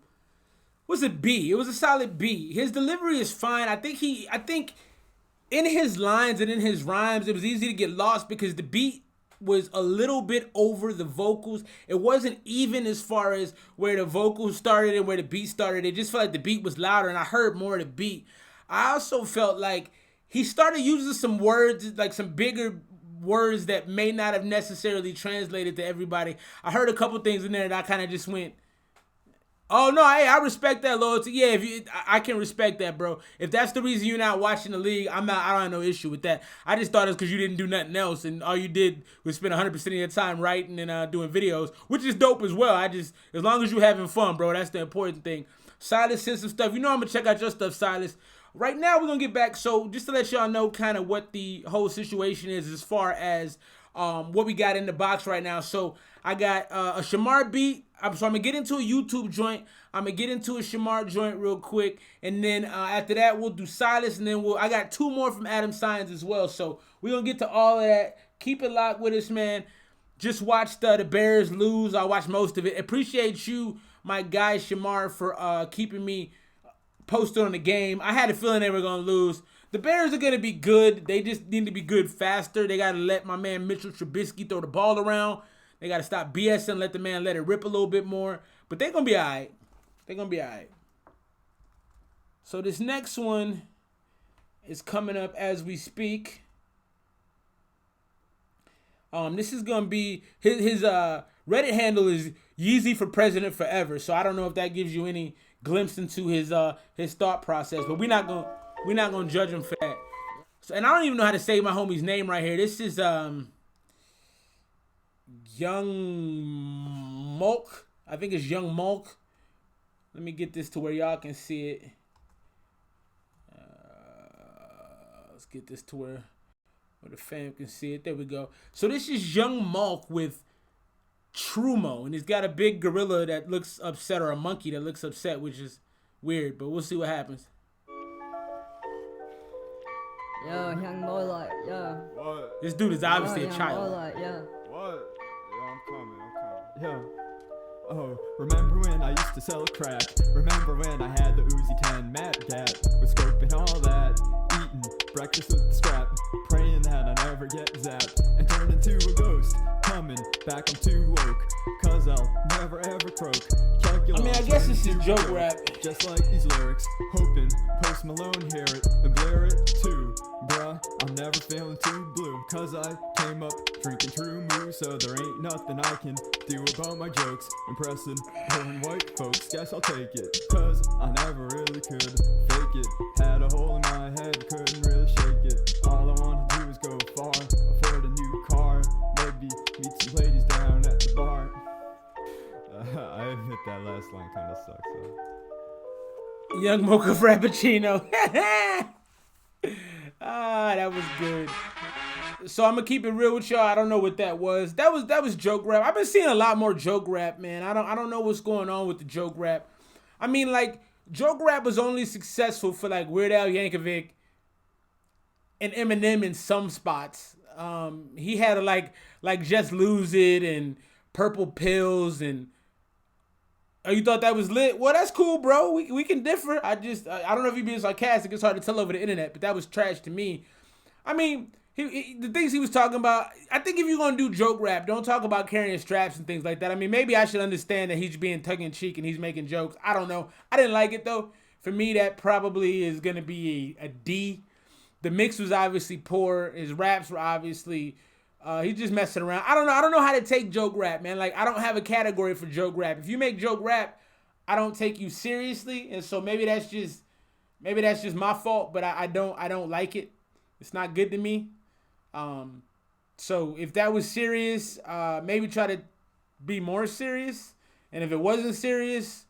S1: B. It was a solid B. His delivery is fine. I think in his lines and in his rhymes, it was easy to get lost because the beat was a little bit over the vocals. It wasn't even as far as where the vocals started and where the beat started. It just felt like the beat was louder and I heard more of the beat. I also felt like he started using some words, like some bigger words that may not have necessarily translated to everybody. I heard a couple things in there that I kind of just went, oh no, hey, I respect that loyalty. Yeah, I can respect that, bro. If that's the reason you're not watching the league, I don't have no issue with that. I just thought it's because you didn't do nothing else, and all you did was spend 100% of your time writing and doing videos, which is dope as well. As long as you're having fun, bro, that's the important thing. Silas sent some stuff. You know I'm gonna check out your stuff, Silas. Right now we're gonna get back. So just to let y'all know, kind of what the whole situation is as far as what we got in the box right now. So I got a Shamar beat. I'm gonna get into a YouTube joint. I'm gonna get into a Shamar joint real quick, and then after that we'll do Silas, and then I got two more from Adam Sines as well. So we're gonna get to all of that. Keep it locked with us, man. Just watched the Bears lose. I watched most of it. Appreciate you, my guy Shamar, for keeping me posted on the game. I had a feeling they were gonna lose. The Bears are gonna be good. They just need to be good faster. They gotta let my man Mitchell Trubisky throw the ball around. They got to stop BSing, let the man let it rip a little bit more. But they're going to be all right. They're going to be all right. So this next one is coming up as we speak. This is going to be, his Reddit handle is Yeezy for President Forever. So I don't know if that gives you any glimpse into his thought process. But we're not gonna judge him for that. So, and I don't even know how to say my homie's name right here. This is Young Mulk. I think it's Young Mulk. Let me get this to where y'all can see it. Let's get this to where the fam can see it. There we go. So this is Young Mulk with Trumo, and he's got a big gorilla that looks upset, or a monkey that looks upset, which is weird, but we'll see what happens.
S7: Yo, Young Mulk, yo.
S8: What?
S1: This dude is obviously
S7: Yo,
S1: a
S7: Young
S1: child.
S7: Mulk, yo.
S8: What? Yo, I'm coming.
S9: Yo. Oh, remember when I used to sell crack? Remember when I had the Uzi 10 Matt Gat? Was scoping all that, eating breakfast with the strap, praying that I never get zapped and turn into a ghost. Coming back, I'm too woke, cause I'll never ever croak.
S1: I mean, I guess this is joke rap.
S9: Just like these lyrics, hoping Post Malone hear it and blare it too. Bruh, I'm never feeling too blue, cause I came up drinking True Moo, so there ain't nothing I can do about my jokes. Impressing boring white folks, guess I'll take it, cause I never really could fake it. Had a hole in my head, couldn't really shake it. All I wanted to do was go far, afford a new car, maybe meet some ladies down at the bar. I admit that last line kinda sucks though.
S1: Young Mocha Frappuccino. That was good. So I'm gonna keep it real with y'all. I don't know what that was. That was joke rap. I've been seeing a lot more joke rap, man. I don't know what's going on with the joke rap. I mean, like, joke rap was only successful for like Weird Al Yankovic and Eminem in some spots. He had like Just Lose It and Purple Pills and. Oh, you thought that was lit? Well, that's cool, bro. We can differ. I don't know if you're being sarcastic. It's hard to tell over the internet, but that was trash to me. I mean, the things he was talking about, I think if you're going to do joke rap, don't talk about carrying straps and things like that. I mean, maybe I should understand that he's being tongue-in-cheek and he's making jokes. I don't know. I didn't like it, though. For me, that probably is going to be a D. The mix was obviously poor. His raps were obviously... he's just messing around. I don't know how to take joke rap, man. Like, I don't have a category for joke rap. If you make joke rap, I don't take you seriously, and so maybe that's just my fault. But I don't like it. It's not good to me. So if that was serious, maybe try to be more serious. And if it wasn't serious,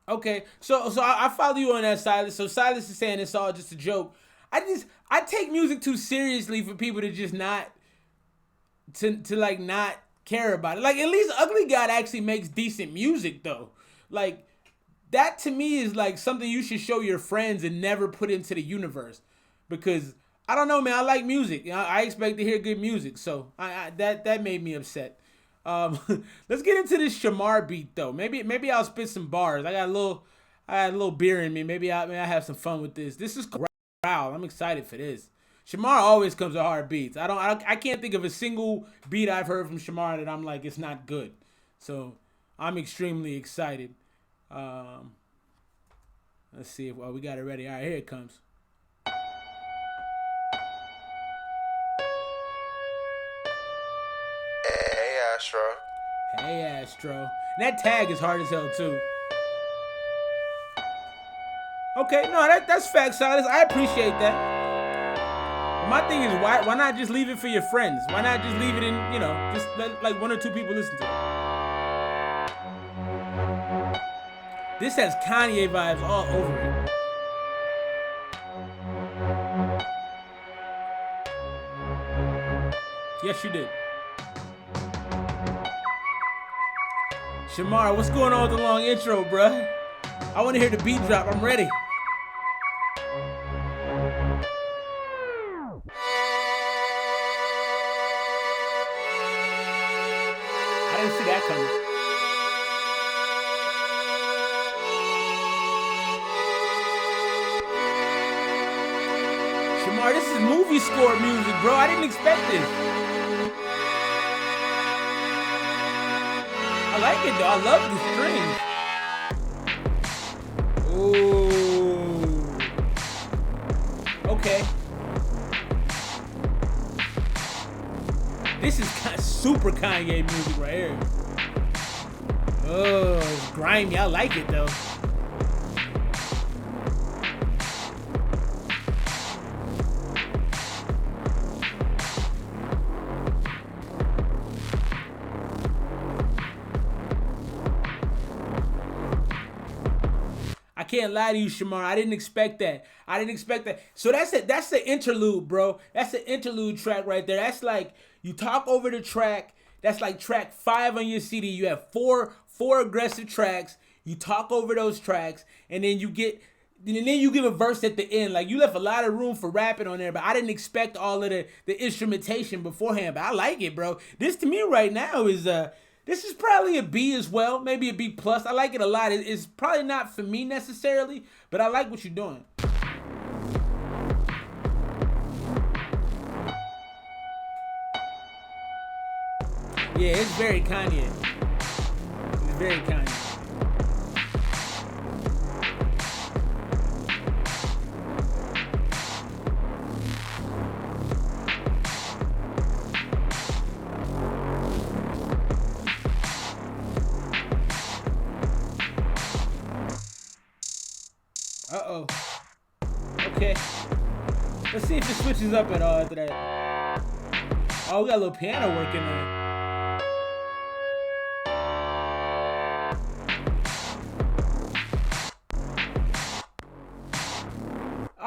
S1: okay. So I follow you on that, Silas. So Silas is saying it's all just a joke. I take music too seriously for people to just not not care about it. Like, at least Ugly God actually makes decent music though. Like, that to me is like something you should show your friends and never put into the universe, because I don't know, man. I like music. I expect to hear good music, so that made me upset. Let's get into this Shamar beat though. Maybe I'll spit some bars. I had a little beer in me. Maybe I have some fun with this. This is Wow, I'm excited for this. Shamar always comes with hard beats. I can't think of a single beat I've heard from Shamar that I'm like, it's not good. So I'm extremely excited. Let's see if we got it ready. All right, here it comes.
S5: Hey, Astro.
S1: Hey, Astro. And that tag is hard as hell too. Okay, no, that's facts, Silas. I appreciate that. My thing is, why not just leave it for your friends? Why not just leave it in, just let like one or two people listen to it? This has Kanye vibes all over it. Yes, you did. Shamar, what's going on with the long intro, bruh? I want to hear the beat drop. I'm ready. I didn't see that coming. Shamar, this is movie score music, bro. I didn't expect this. I like it, though. I love the strings. Ooh. Okay. This is super Kanye music right here. Oh, it's grimy. I like it though. I can't lie to you, Shamar. I didn't expect that. I didn't expect that. So that's it. That's the interlude, bro. That's the interlude track right there. That's like you talk over the track. That's like track 5 on your CD. You have four aggressive tracks. You talk over those tracks, and then you give a verse at the end. Like you left a lot of room for rapping on there, but I didn't expect all of the instrumentation beforehand. But I like it, bro. This to me right now is this is probably a B as well, maybe a B plus. I like it a lot. It's probably not for me necessarily, but I like what you're doing. Yeah, it's very Kanye. It's very Kanye. Uh-oh. Okay. Let's see if it switches up at all after that. Oh, we got a little piano working there.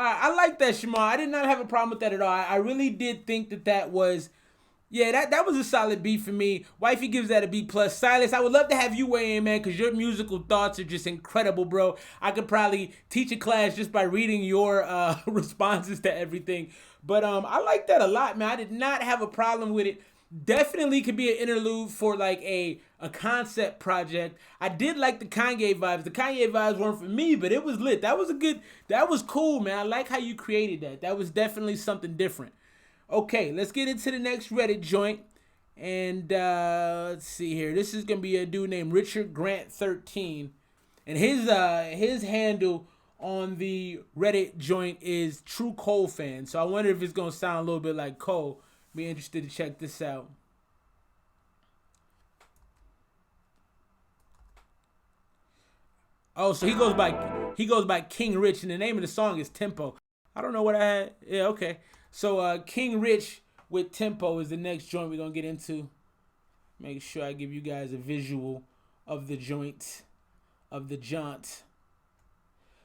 S1: I like that, Shamar. I did not have a problem with that at all. I really did think that was... Yeah, that was a solid B for me. Wifey gives that a B plus. Silas, I would love to have you weigh in, man, because your musical thoughts are just incredible, bro. I could probably teach a class just by reading your responses to everything. But I like that a lot, man. I did not have a problem with it. Definitely could be an interlude for like a concept project. I did like the Kanye vibes. The Kanye vibes weren't for me, but it was lit. That was cool, man. I like how you created that. That was definitely something different. Okay, let's get into the next Reddit joint. And let's see here. This is going to be a dude named Richard Grant 13. And his handle on the Reddit joint is True Cole Fan. So I wonder if it's going to sound a little bit like Cole. Be interested to check this out. Oh, so he goes by King Rich, and the name of the song is Tempo. I don't know what I had. Yeah, okay. So King Rich with Tempo is the next joint we're gonna get into. Make sure I give you guys a visual of the joint, of the jaunt.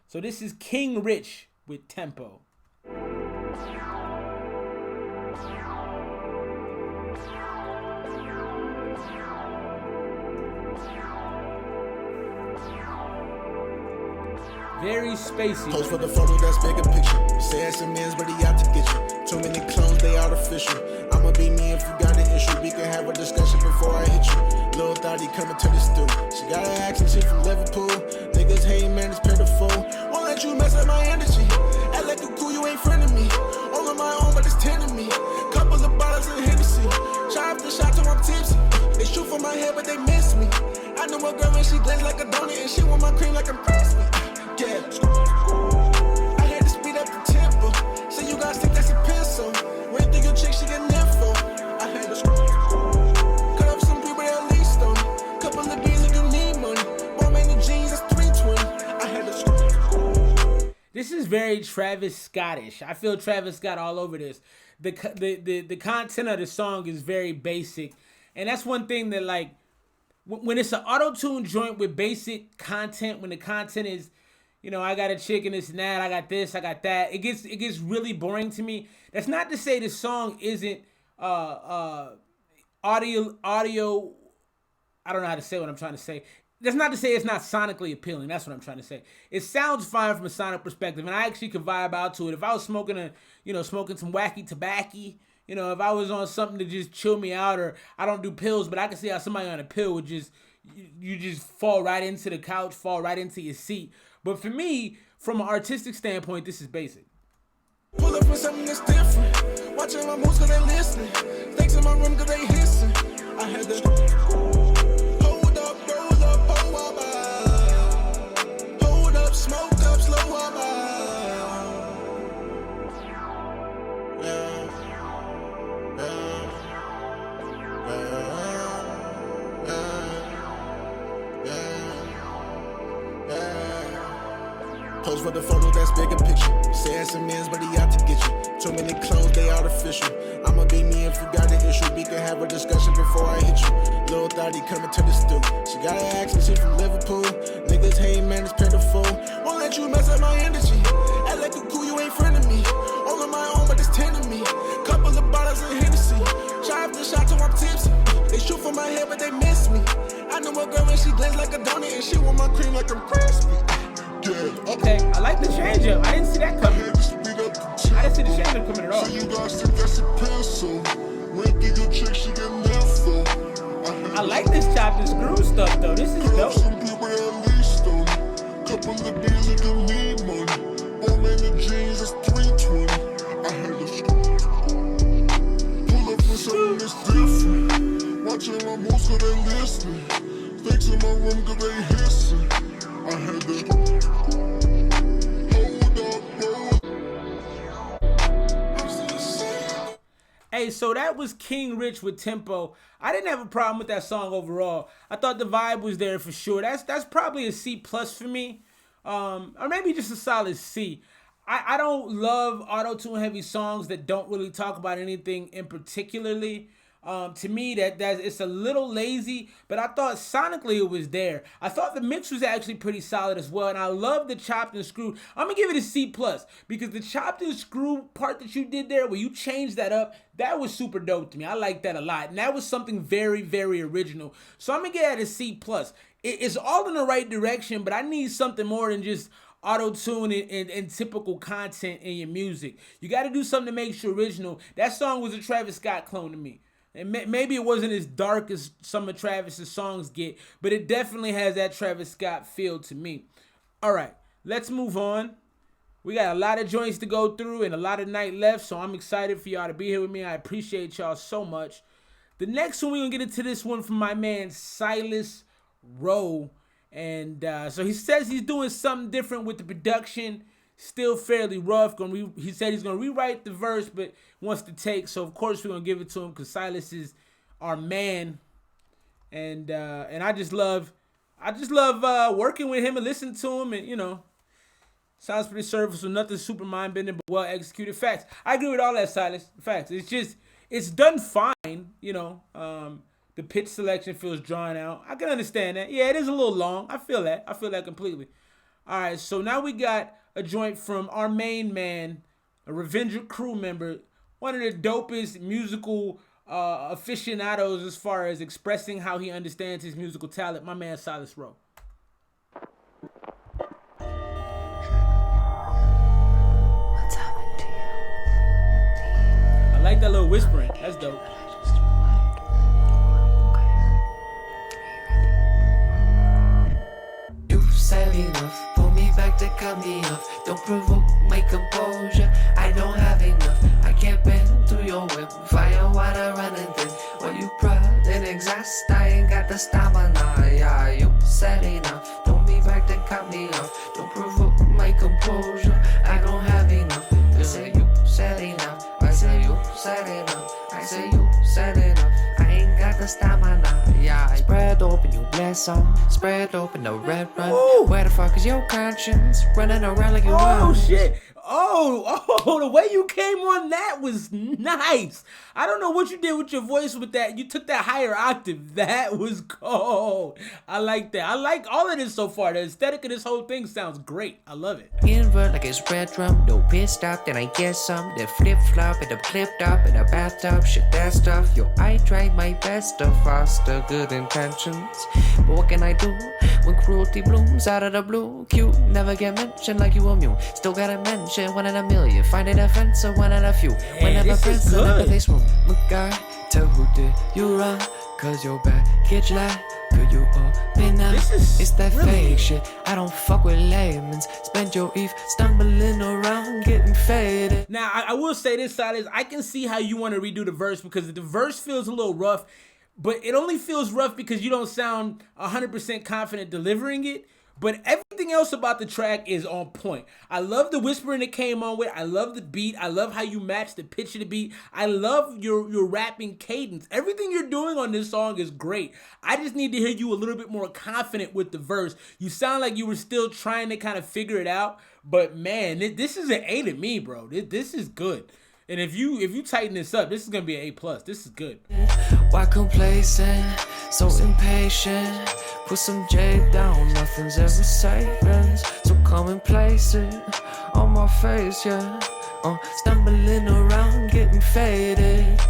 S1: So this is King Rich with Tempo. Very spacey.
S6: Post for the photo, that's bigger picture. Say ESMR's, but he out to get you. Too many clones, they artificial. I'ma be me if you got an issue. We can have a discussion before I hit you. Lil Thotty coming to the stew. She got an accent, she from Liverpool. Niggas hate, man, it's pitiful. Won't let you mess up my energy. Act like a cool, you ain't friend of me. All on my own, but it's 10 of me. Couple of bottles of Hennessy. Shot after shot till I'm tipsy. They shoot for my head, but they miss me. I know a girl and she glazed like a donut, and she want my cream like I'm crispy. Yeah, I had to speed up the tempo. So you guys think that's a pencil. Ran through your chick, she get info. I had to cut up some people that least on me. Couple of beans if you need money. More man in jeans, that's 320. I had to.
S1: This is very Travis Scottish. I feel Travis Scott all over this. The content of the song is very basic, and that's one thing that like when it's an auto-tune joint with basic content, when the content is, you know, I got a chick and this and that, I got this, I got that. It gets really boring to me. That's not to say the song isn't audio. I don't know how to say what I'm trying to say. That's not to say it's not sonically appealing. That's what I'm trying to say. It sounds fine from a sonic perspective, and I actually could vibe out to it. If I was smoking smoking some wacky tobacco, you know, if I was on something to just chill me out, or I don't do pills, but I can see how somebody on a pill would just, you just fall right into the couch, fall right into your seat. But for me, from an artistic standpoint, this is basic.
S6: Pull up with something that's different. Watching my moves cause they listening. Snakes in my room cause they hissing. I had to hold up, roll up, hold up. Hold up, smoke up, slow up. Pose for the photo, that's bigger picture. Say it's some ends, but he out to get you. Too many clothes, they artificial. I'ma be me if you got an issue. We can have a discussion before I hit you. Lil' Thotty coming to the stew. She got an accent, she from Liverpool. Niggas hate, man, it's pitiful. Won't let you mess up my energy. Act like you cool, you ain't friend of me. All on my own, but it's 10 of me. Couple of bottles of Hennessy. Shot after shot till I'm tipsy. They shoot for my head, but they miss me. I know a girl and she glaze like a donut, and she want my cream like I'm crispy.
S1: Okay, I like the change up. I didn't see that coming. I didn't see the change up coming at all. I like this chopped and screw stuff though. This is dope.
S5: Couple of beers and you need money. Bone in the jeans, it's 320. I had to pull up with something that's different. Watching my moves cause they listening. Snakes in my room cause they hissing. I had to
S1: Hey, so that was King Rich with Tempo. I didn't have a problem with that song overall. I thought the vibe was there for sure. That's probably a C+ for me, or maybe just a solid C. I don't love auto-tune heavy songs that don't really talk about anything in particularly. To me, that it's a little lazy, but I thought sonically it was there. I thought the mix was actually pretty solid as well, and I love the chopped and screwed. I'm gonna give it a C+, because the chopped and screwed part that you did there, where you changed that up, that was super dope to me. I like that a lot, and that was something very, very original. So I'm gonna get it a C+. It's all in the right direction, but I need something more than just auto-tune and typical content in your music. You got to do something to make you original. That song was a Travis Scott clone to me. And maybe it wasn't as dark as some of Travis's songs get, but it definitely has that Travis Scott feel to me. All right, let's move on. We got a lot of joints to go through and a lot of night left, so I'm excited for y'all to be here with me. I appreciate y'all so much. The next one, we're going to get into this one from my man Silas Rowe. And so he says he's doing something different with the production. Still fairly rough. He said he's going to rewrite the verse, but wants to take. So, of course, we're going to give it to him because Silas is our man. And I just love working with him and listening to him. And, you know, sounds pretty serviceable. Nothing super mind-bending, but well-executed. Facts. I agree with all that, Silas. Facts. It's done fine, you know. The pitch selection feels drawn out. I can understand that. Yeah, it is a little long. I feel that completely. All right, so now we got a joint from our main man, a Revenger crew member, one of the dopest musical aficionados as far as expressing how he understands his musical talent, my man Silas Rowe.
S3: What's happened to you?
S1: I like that little whispering. That's dope.
S3: Sad enough, pull me back to cut me off. Don't provoke my composure, I don't have enough. I can't bend through your whip, fire water running thin. While you proud and exhaust, I ain't got the stamina. Yeah, you sad enough, pull me back to cut me off. Don't provoke my composure, I don't have enough. I say you sad enough, I say you sad enough, I say you sad enough. I ain't got the stamina. Yeah, spread open, you bless some. Spread open the red run.
S1: Ooh.
S3: Where the fuck is your conscience? Running around like you want.
S1: Oh shit. Oh, the way you came on that was nice. I don't know what you did with your voice with that. You took that higher octave. That was cold. I like that. I like all of this so far. The aesthetic of this whole thing sounds great. I love it.
S3: Invert like it's red drum. No piss stop, then I get some. Then flip flop and the flipped up in the bathtub. Shit, that stuff. Yo, I tried my best to foster good intentions. But what can I do when cruelty blooms out of the blue? Cute, never get mentioned like you immune. Still gotta mention one in a million. Find it offensive, one in a few. Whenever friends are never they swoon. Guy, tell who did you run? Cause your back get light. Could you open up? It's that
S1: really
S3: fake shit. I don't fuck with layman's. Spend your eve stumbling around getting faded.
S1: Now, I will say this, Silas. I can see how you want to redo the verse because the verse feels a little rough, but it only feels rough because you don't sound 100% confident delivering it. But everything else about the track is on point. I love the whispering it came on with. I love the beat. I love how you match the pitch of the beat. I love your rapping cadence. Everything you're doing on this song is great. I just need to hear you a little bit more confident with the verse. You sound like you were still trying to kind of figure it out. But man, this is an A to me, bro. This is good. And if you tighten this up, this is gonna be an A+. This is good.
S10: Why complacent, so impatient? Put some J down, nothing's ever saving. So come and place it on my face, yeah. Stumbling around, getting faded.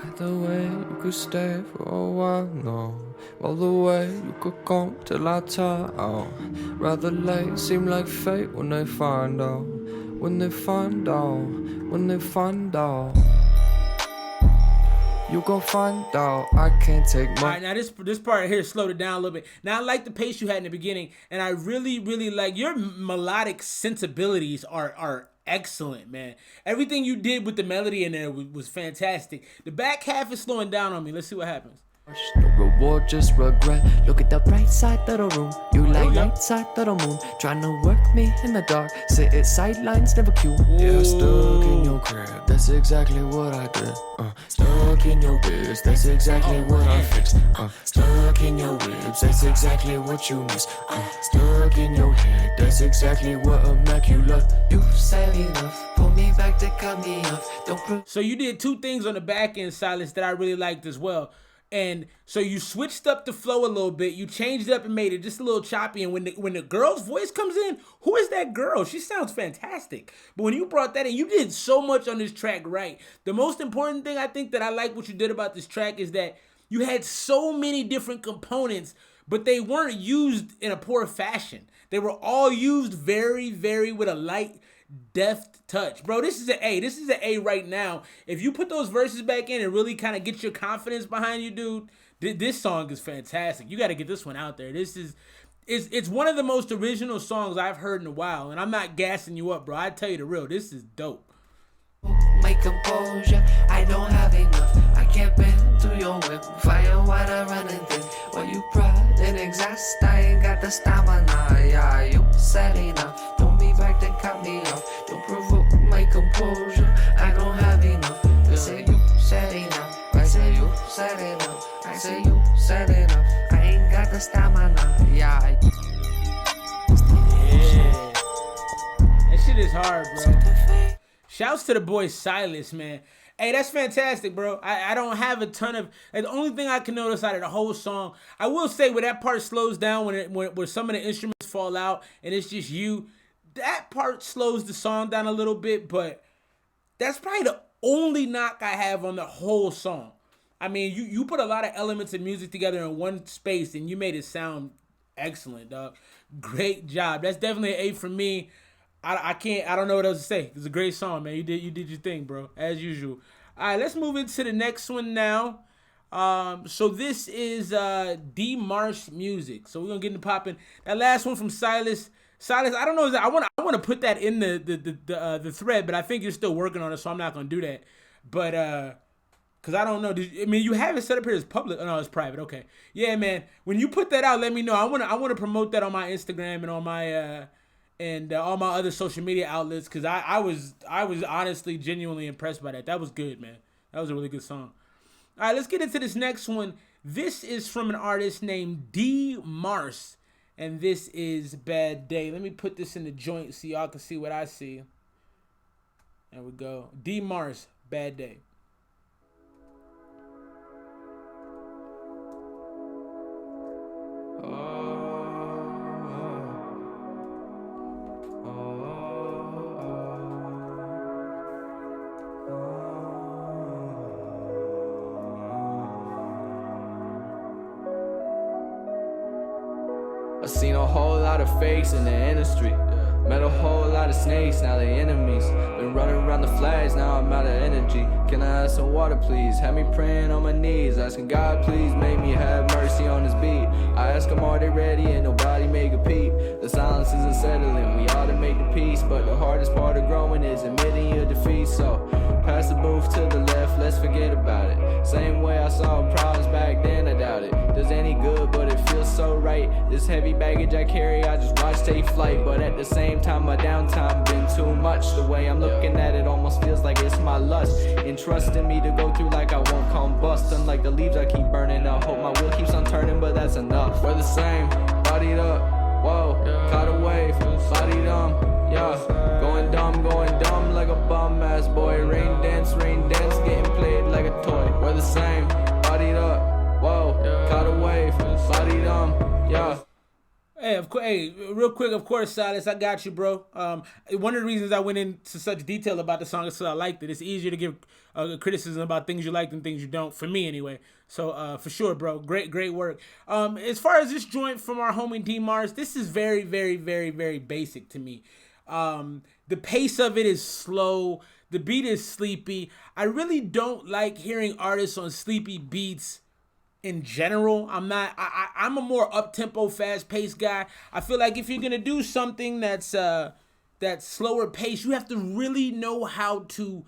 S10: Either way, you could stay for a while, no. All the way, you could come till I tire out. Rather late, seem like fate when they find out. When they find out, when they find out. You gon' find out, I can't take my...
S1: Alright, now this part here slowed it down a little bit. Now I like the pace you had in the beginning, and I really, really like your melodic sensibilities are excellent, man. Everything you did with the melody in there was fantastic. The back half is slowing down on me. Let's see what happens.
S10: No reward, just regret. Look at the bright side of the room. You like light side of the moon. Trying to work me in the dark. Sit at sidelines, never cute. Yeah, stuck in your crib. That's exactly what I did. Stuck in your biz. That's exactly what I fixed. Stuck in your ribs. That's exactly what you miss. Stuck in your head. That's exactly what immaculate. You said enough. Pull me back to cut me off. Don't.
S1: So you did two things on the back end, Silas, that I really liked as well. And so you switched up the flow a little bit. You changed it up and made it just a little choppy. And when the girl's voice comes in, who is that girl? She sounds fantastic. But when you brought that in, you did so much on this track right. The most important thing I think that I like what you did about this track is that you had so many different components, but they weren't used in a poor fashion. They were all used very, very with a light, deft touch. Bro, this is an A. This is an A right now. If you put those verses back in and really kind of get your confidence behind you, dude, this song is fantastic. You got to get this one out there. It's one of the most original songs I've heard in a while, and I'm not gassing you up, bro. I tell you the real, this is dope.
S10: My composure, I don't have enough. I can't bend through your whip. Fire water running thin. While you pride and exhaust, I ain't got the stamina. Yeah, you said enough. Pull me back, then cut me off. Don't provoke my composure. I don't have enough. You say you said enough. I say you said enough. I say you said enough. I ain't got the stamina. Yeah.
S1: That shit is hard, bro. Shouts to the boy Silas, man. Hey, that's fantastic, bro. I don't have a ton of... The only thing I can notice out of the whole song, I will say where that part slows down, when some of the instruments fall out and it's just you, that part slows the song down a little bit, but that's probably the only knock I have on the whole song. I mean, you put a lot of elements of music together in one space and you made it sound excellent, dog. Great job. That's definitely an A for me. I don't know what else to say. It's a great song, man. You did your thing, bro, as usual. All right, let's move into the next one now. So this is D Marsh music. So we're gonna get into popping. That last one from Silas. Silas, I don't know. I want to put that in the thread, but I think you're still working on it, so I'm not gonna do that. But cause I don't know. You have it set up here as public? Oh, no, it's private. Okay. Yeah, man. When you put that out, let me know. I wanna promote that on my Instagram and on my all my other social media outlets, because I was honestly genuinely impressed by that. That was good, man. That was a really good song. All right, let's get into this next one. This is from an artist named D Marsh, and this is Bad Day. Let me put this in the joint so y'all can see what I see. There we go. D Marsh, Bad Day.
S11: I seen a whole lot of fakes in the industry. Met a whole lot of snakes, now they enemies. Been running around the flags, now I'm out of energy. Can I have some water, please? Had me praying on my knees, asking God, please make me have mercy on this beat. I ask them, are they ready? And nobody make a peep. The silence isn't settling, we ought to make the peace. But the hardest part of growing is admitting your defeat. So Pass the booth to the left, let's forget about it. Same way I saw problems back then, I doubt it. Does any good, but it feels so right. This heavy baggage I carry, I just watch take flight. But at the same time, my downtime been too much. The way I'm looking at it almost feels like it's my lust. Entrusting me to go through like I won't combust. Unlike the leaves I keep burning, I hope my wheel keeps on turning, but that's enough. We're the same, bodied up, whoa, caught a wave, bodied yeah. Going dumb like a bum ass boy. Rain dance, getting played like a toy. We're the same, bodied up, whoa, caught a wave, bodied yeah.
S1: Hey, real quick, of course, Silas, I got you, bro. One of the reasons I went into such detail about the song is because I liked it. It's easier to give criticism about things you like than things you don't, for me anyway. So, for sure, bro, great work. As far as this joint from our homie D Mars, this is very, very, very, very basic to me. The pace of it is slow. The beat is sleepy. I really don't like hearing artists on sleepy beats in general. I'm a more up-tempo, fast-paced guy. I feel like if you're gonna do something that's slower pace, you have to really know how to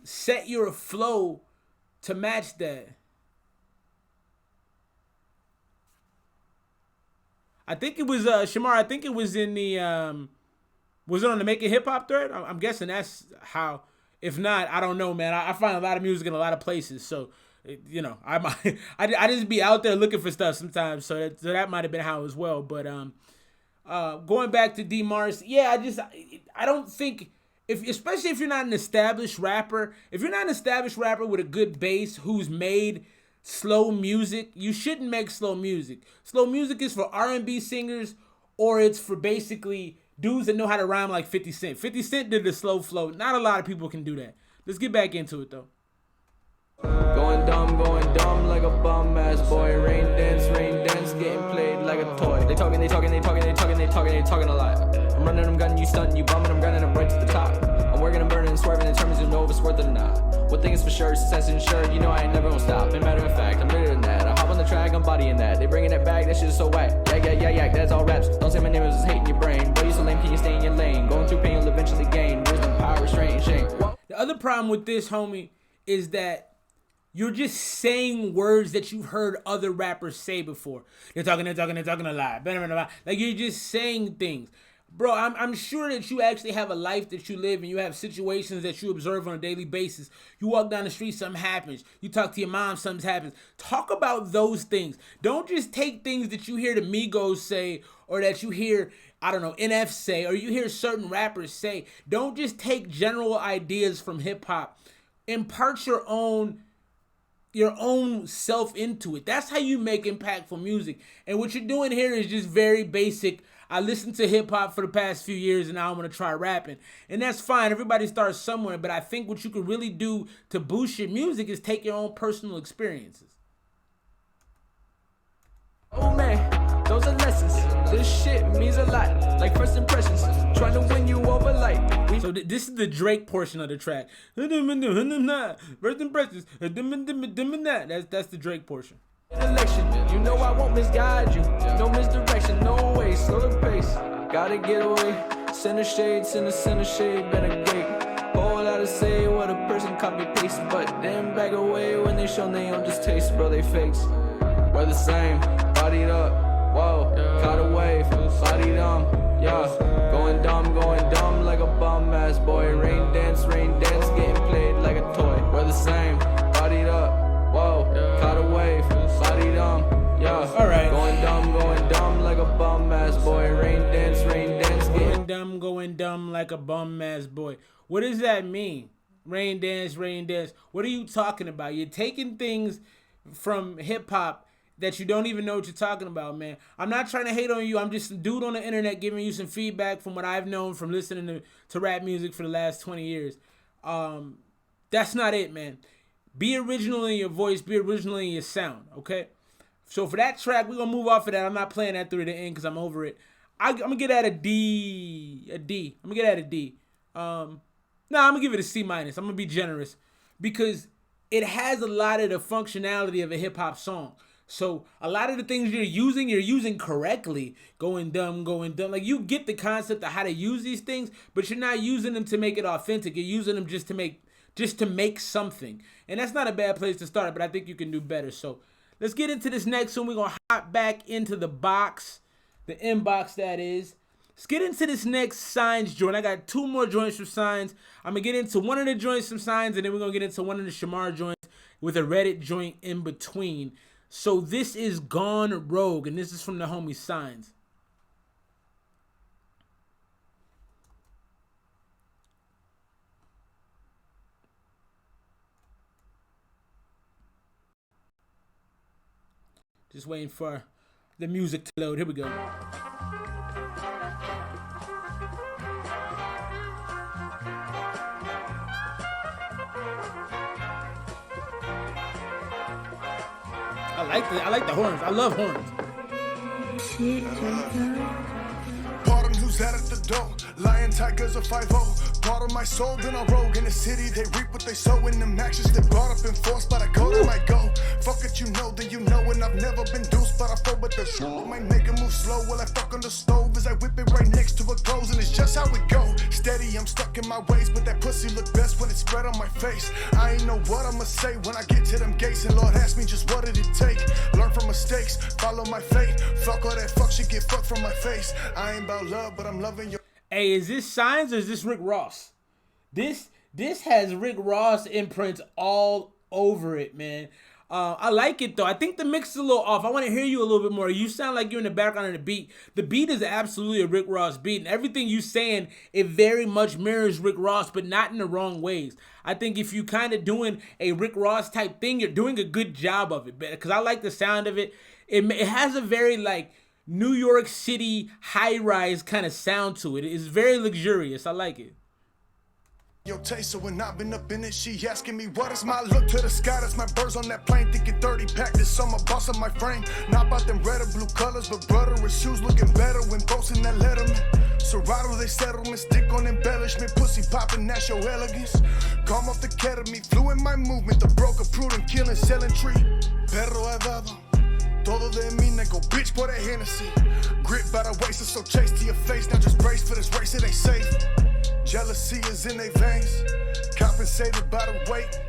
S1: set your flow to match that. I think it was Shamar. I think it was in the was it on the Make It Hip Hop thread? I'm guessing that's how. If not, I don't know, man. I find a lot of music in a lot of places, so you know, I just be out there looking for stuff sometimes. So that might have been how as well. But going back to D Mars, yeah, I don't think especially if you're not an established rapper, if you're not an established rapper with a good bass who's made slow music, you shouldn't make slow music. Slow music is for R&B singers, or it's for basically dudes that know how to rhyme like 50 Cent. 50 Cent did the slow flow. Not a lot of people can do that. Let's get back into it, though.
S11: Going dumb like a bum ass boy. Rain dance, getting played like a toy. They talking a lot. I'm running them, gunning you, stunting you, bumming them, gunning them right to the top. I'm working and burning and swerving in terms of know if it's worth it or not. One thing is for sure, success insured. You know I ain't never gonna stop. And matter of fact, I'm bigger than that. I hop on the track, I'm bodying that. They bringing it back, that shit is so whack. Yeah, that's all raps. Don't say my name is just hating your brain. Boy, you so lame, can you stay in your lane? Going through pain, you'll eventually gain wisdom, power, restraint, and shame.
S1: The other problem with this, homie, is that you're just saying words that you've heard other rappers say before. They're talking a lot. Like, you're just saying things. Bro, I'm sure that you actually have a life that you live and you have situations that you observe on a daily basis. You walk down the street, something happens. You talk to your mom, something happens. Talk about those things. Don't just take things that you hear the Migos say or that you hear, I don't know, NF say, or you hear certain rappers say. Don't just take general ideas from hip-hop. Impart your own self into it. That's how you make impactful music. And what you're doing here is just very basic. I listened to hip hop for the past few years and now I'm going to try rapping. And that's fine. Everybody starts somewhere. But I think what you can really do to boost your music is take your own personal experiences.
S11: Oh man, those are lessons. This shit means a lot. Like first impressions. Trying to win you over like.
S1: So this is the Drake portion of the track. First impressions. That's the Drake portion.
S11: Election, you know I won't misguide you. No misdirection, no way, slow the pace. Gotta get away. Center shade, center shade, better gate. Whole lot to say what a person copy paste, but then back away when they show they own just taste, bro, they fakes. We're the same, bodied up, whoa, caught a wave, bodied yeah. Going dumb like a bum ass boy. Rain dance, getting played like a toy. We're the same, bodied up, whoa, caught a wave, bodied yeah.
S1: Alright.
S11: Going dumb like a bum ass boy. Rain dance,
S1: going dumb like a bum ass boy. What does that mean? Rain dance. What are you talking about? You're taking things from hip hop that you don't even know what you're talking about, man. I'm not trying to hate on you. I'm just a dude on the internet giving you some feedback from what I've known from listening to rap music for the last 20 years. That's not it, man. Be original in your voice. Be original in your sound, okay? So for that track, we're going to move off of that. I'm not playing that through the end because I'm over it. I'm going to get at a D. I'm going to get at a D. I'm going to give it a C-. I'm going to be generous because it has a lot of the functionality of a hip-hop song. So a lot of the things you're using correctly. Going dumb. Like, you get the concept of how to use these things, but you're not using them to make it authentic. You're using them just to just to make something. And that's not a bad place to start, but I think you can do better. So let's get into this next one. We're going to hop back into the box, the inbox that is. Let's get into this next Signs joint. I got 2 more joints from Signs. I'm going to get into one of the joints from Signs, and then we're going to get into one of the Shamar joints with a Reddit joint in between. So this is Gone Rogue, and this is from the homie Signs. Just waiting for the music to load. Here we go. I like the horns. I love horns.
S6: Pardon who's at the door. Lion tigers are 5-0. Part of my soul, then I rogue in the city. They reap what they sow in them actions. They brought up and forced, but I go to my go. Fuck it, you know that you know, and I've never been deuced, but I flow with the show. Might make a move slow while I fuck on the stove as I whip it right next to a clothes, and it's just how it go. Steady, I'm stuck in my ways, but that pussy look best when it's spread on my face. I ain't know what I'ma say when I get to them gates, and Lord ask me just what did it take. Learn from mistakes, follow my fate. Fuck all that fuck shit, get fucked from my face. I ain't about love, but I'm loving your.
S1: Hey, is this Signs or is this Rick Ross? This has Rick Ross imprints all over it, man. I like it though. I think the mix is a little off. I want to hear you a little bit more. You sound like you're in the background of the beat. The beat is absolutely a Rick Ross beat, and everything you saying, it very much mirrors Rick Ross, but not in the wrong ways. I think if you kind of doing a Rick Ross type thing, you're doing a good job of it, because I like the sound of it. It has a very like New York City high-rise kind of sound to it. It's very luxurious. I like it.
S6: Your taste, so when I've been up in it, she asking me what is my look to the sky. That's my birds on that plane, thinking 30 pack. This summer boss on my frame. Not about them red or blue colors, but brother with shoes looking better when boasting that letterman. Serato, they settlement, stick on embellishment, pussy popping, that's your elegance. Come off the ketamine, flew in my movement, the broker, prudent, killing, selling tree. Perro he dado. Todo de mí, nigga, bitch, pour that Hennessy. Grit by the waist, it's so chase to your face. Now just brace for this race, it ain't safe. Jealousy is in their veins, compensated by the weight.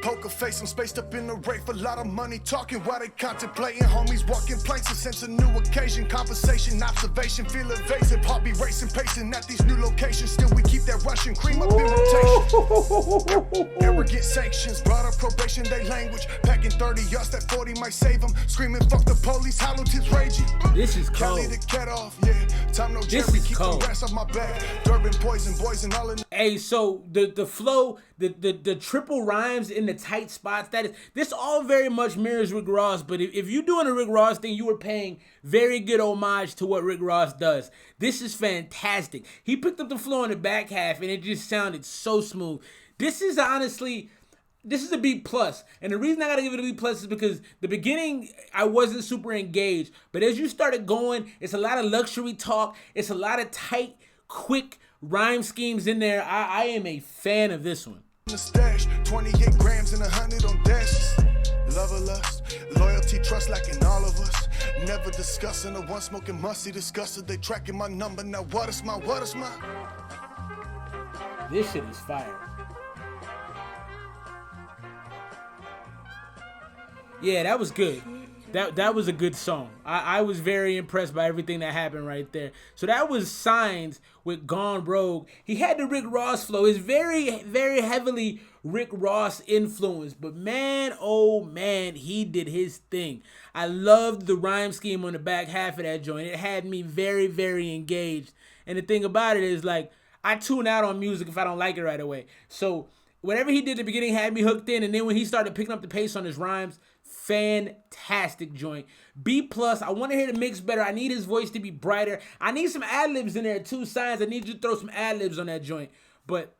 S6: Poker face, I'm spaced up in the rafe. A lot of money talking while they contemplating. Homies walking planks, a sense of new occasion. Conversation, observation, feel evasive. Heart be racing, pacing at these new locations. Still we keep that Russian cream up in rotation. Arrogant sanctions, brought up probation, they language. Packing 30 yards, that 40 might save them. Screaming, fuck the police, hollow tips raging.
S1: This is cold.
S6: Kelly the cat off, yeah. Time no Jerry, keep the rest off my back. Durban, poison, boys, and all in.
S1: Hey, so the flow, the triple rhymes in the tight spots, this all very much mirrors Rick Ross. But if you're doing a Rick Ross thing, you were paying very good homage to what Rick Ross does. This is fantastic. He picked up the flow in the back half, and it just sounded so smooth. This is honestly, this is a B+. And the reason I gotta give it a B+ is because the beginning, I wasn't super engaged. But as you started going, it's a lot of luxury talk. It's a lot of tight, quick rhyme schemes in there. I am a fan of this one.
S6: The stash, 28 grams and 100 on dashes. Love or lust, loyalty, trust lacking all of us. Never discussing the one smoking musty disgusted. They tracking my number, now what is my?
S1: This shit is fire. Yeah, that was good. That was a good song. I was very impressed by everything that happened right there. So that was Signs with Gone Rogue. He had the Rick Ross flow. It's very, very heavily Rick Ross influenced. But man, oh man, he did his thing. I loved the rhyme scheme on the back half of that joint. It had me very, very engaged. And the thing about it is, like, I tune out on music if I don't like it right away. So whatever he did at the beginning had me hooked in. And then when he started picking up the pace on his rhymes, fantastic joint. B+. I want to hear the mix better. I need his voice to be brighter. I need some ad-libs in there too. Signs, I need you to throw some ad-libs on that joint. But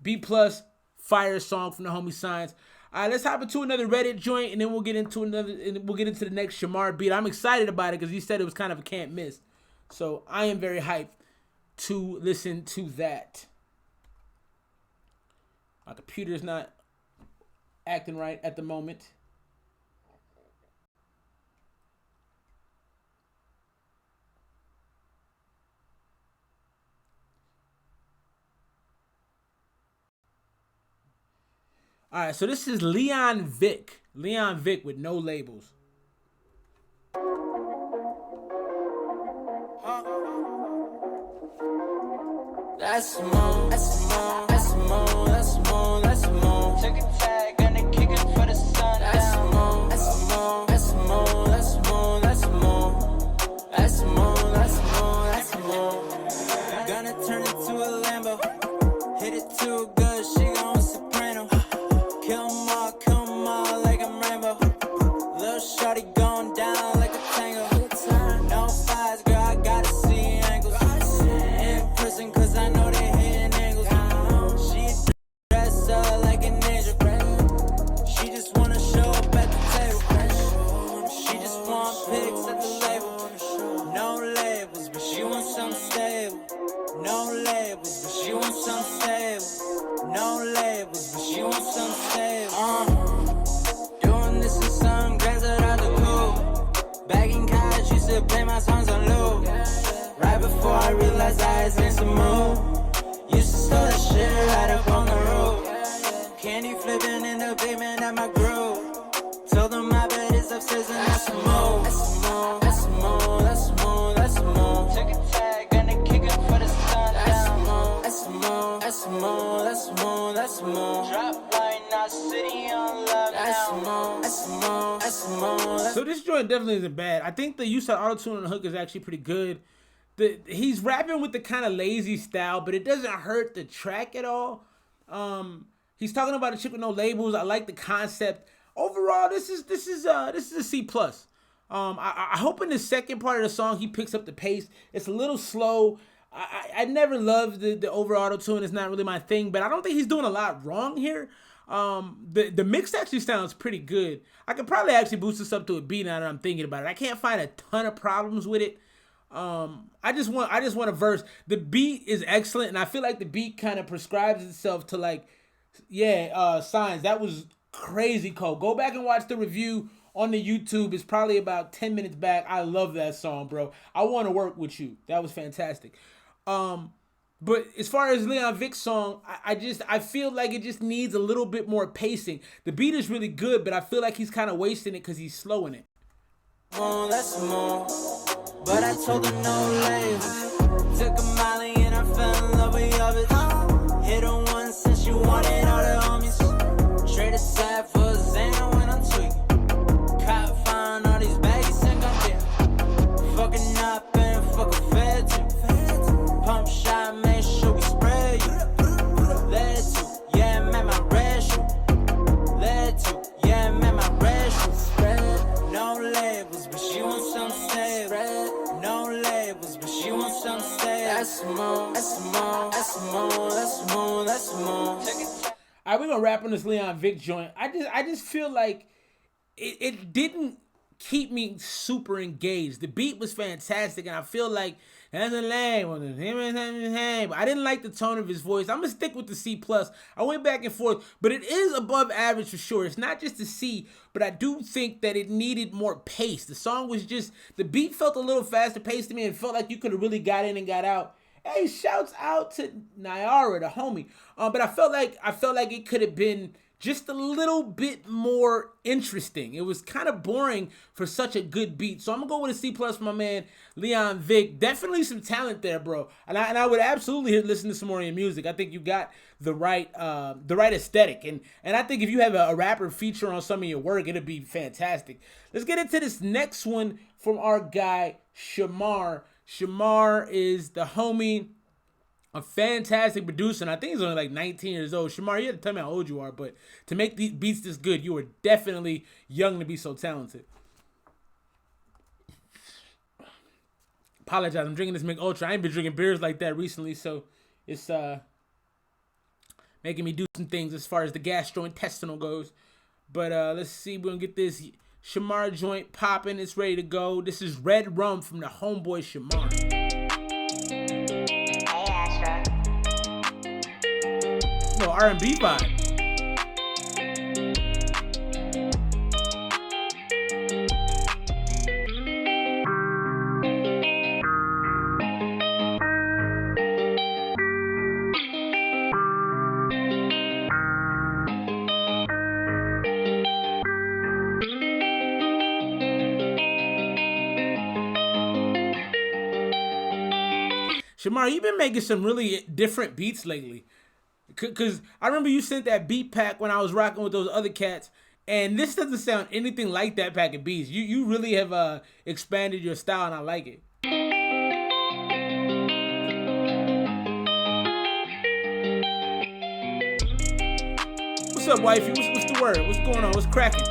S1: B+, fire song from the homie Signs. All right, let's hop into another Reddit joint, and then we'll get into the next Shamar beat. I'm excited about it because he said it was kind of a can't miss. So I am very hyped to listen to that. My computer's not acting right at the moment. All right, so this is Leon Vick. Leon Vick with No Labels.
S10: That's more, that's more, that's more, that's more, that's more. Took a tag, gonna kick it for the sun. That's more, that's more, that's more, that's more, that's more. That's more, that's more, that's more. Gonna turn it to a Lambo. Hit it too good, she gon' soprano. Kill 'em all like I'm Rambo. Little shorty going down like a tango. No fives, girl, I gotta see angles. In prison, cause I know they hitting angles. She dressed up like a ninja. She just wanna show up at the table. She just want pics at the label. No labels, but she wants something stable. No labels, but she wants something stable. No labels, but she wants something stable. Doing this in some grams without the cool. Back in college, used to play my songs on loop. Right before I realized I had made some move. Used to store that shit right up on the roof. Candy flipping in the basement at my groove. Told them my bed is upstairs and that's some more. That's more, that's more, that's more, that's more. Took a tag, gonna kick it for the sun. That's more, that's more, that's more, that's more, that's more. Drop line, now city on love. That's more, that's more, that's more.
S1: So this joint definitely isn't bad. I think the use of auto-tune on the hook is actually pretty good. He's rapping with the kind of lazy style, but it doesn't hurt the track at all. He's talking about a chick with no labels. I like the concept. Overall, this is a C plus. I hope in the second part of the song he picks up the pace. It's a little slow. I never loved the over auto-tune. It's not really my thing, but I don't think he's doing a lot wrong here. The mix actually sounds pretty good. I could probably actually boost this up to a B now that I'm thinking about it. I can't find a ton of problems with it. I just want a verse. The beat is excellent, and I feel like the beat kind of prescribes itself to like, Signs. That was crazy cold. Go back and watch the review on the YouTube. It's probably about 10 minutes back. I love that song, bro. I Want to Work With You. That was fantastic. But as far as Leon Vick's song, I feel like it just needs a little bit more pacing. The beat is really good, but I feel like he's kind of wasting it because he's slowing it.
S10: More, that's more. But I told her no labels. Took a Molly and I fell in love with your bitch. Hit her once since you wanted all the homies. Trade aside for Xan when I'm tweaking. Cop find all these bags and got there. Fucking up and fuck a fed too. Pump shot, make sure we spray you. Let to, yeah, man, my red shoe. Let to, yeah, man, my red shoe. Spread, no labels, but she wants some stable. No labels, but she wants some stable. That's more, that's more, that's more, that's more, that's more.
S1: All right, we're gonna wrap on this Leon Vick joint. I just feel like it didn't keep me super engaged. The beat was fantastic, and I feel like that's a lame one. But I didn't like the tone of his voice. I'm gonna stick with the C plus. I went back and forth, but it is above average for sure. It's not just a C, but I do think that it needed more pace. The song was just, the beat felt a little faster paced to me, and felt like you could have really got in and got out. Hey, shouts out to Nyara, the homie. But I felt like it could have been just a little bit more interesting. It was kind of boring for such a good beat. So I'm gonna go with a C plus for my man Leon Vick. Definitely some talent there, bro. And I would absolutely listen to some more of your music. I think you got the right aesthetic. And I think if you have a rapper feature on some of your work, it'd be fantastic. Let's get into this next one from our guy Shamar. Shamar is the homie, a fantastic producer, and I think he's only like 19 years old. Shamar, you have to tell me how old you are, but to make these beats this good, you are definitely young to be so talented. Apologize, I'm drinking this Mick Ultra. I ain't been drinking beers like that recently, so it's making me do some things as far as the gastrointestinal goes. But let's see, we're gonna get this Shamar joint popping. It's ready to go. This is Red Rum from the homeboy Shamar. No, R&B vibe. Shamar, you've been making some really different beats lately. Cause I remember you sent that beat pack when I was rocking with those other cats, and this doesn't sound anything like that pack of beats. You really have expanded your style, and I like it. What's up, wifey? What's the word? What's going on? What's cracking?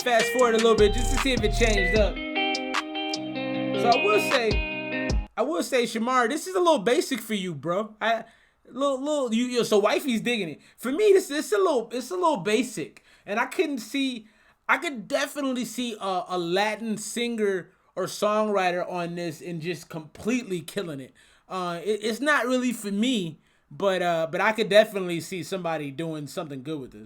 S1: Fast forward a little bit just to see if it changed up. So I will say, Shamar, this is a little basic for you, bro. So wifey's digging it. For me, it's a little basic, and I could definitely see a Latin singer or songwriter on this and just completely killing it. It's not really for me, but I could definitely see somebody doing something good with this.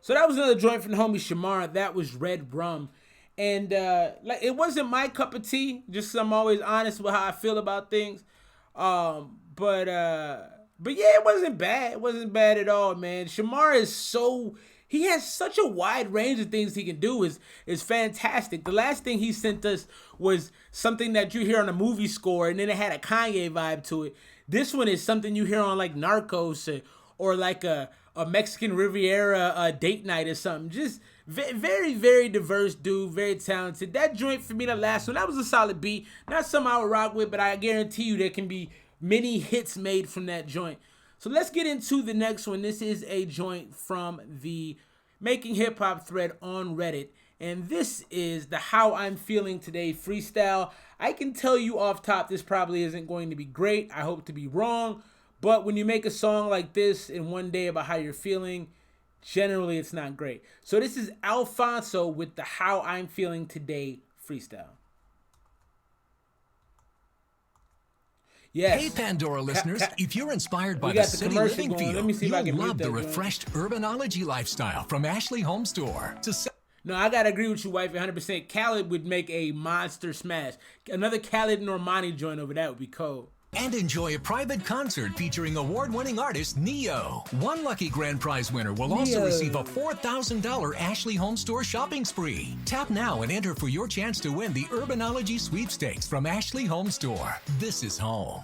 S1: So that was another joint from the homie Shamar. That was Red Rum. And it wasn't my cup of tea, just 'cause I'm always honest with how I feel about things. But yeah, it wasn't bad. It wasn't bad at all, man. Shamar he has such a wide range of things he can do. Is fantastic. The last thing he sent us was something that you hear on a movie score, and then it had a Kanye vibe to it. This one is something you hear on like Narcos or like a Mexican Riviera date night or something. Just very, very diverse dude, very talented. That joint for me, the last one, that was a solid beat. Not something I would rock with, but I guarantee you there can be many hits made from that joint. So let's get into the next one. This is a joint from the Making Hip Hop thread on Reddit. And this is the How I'm Feeling Today freestyle. I can tell you off top, this probably isn't going to be great. I hope to be wrong. But when you make a song like this in one day about how you're feeling, generally it's not great. So this is Alfonso with the How I'm Feeling Today freestyle. Yes.
S12: Hey, Pandora listeners, if you're inspired by the city living feel, you'll love the refreshed urbanology lifestyle from Ashley Home Store.
S1: No, I gotta agree with you, wifey, 100%. Khaled would make a monster smash. Another Khaled Normani joint over that would be cold.
S12: And enjoy a private concert featuring award-winning artist Neo. One lucky grand prize winner will also receive a $4,000 Ashley Home Store shopping spree. Tap now and enter for your chance to win the Urbanology Sweepstakes from Ashley Home Store. This is home.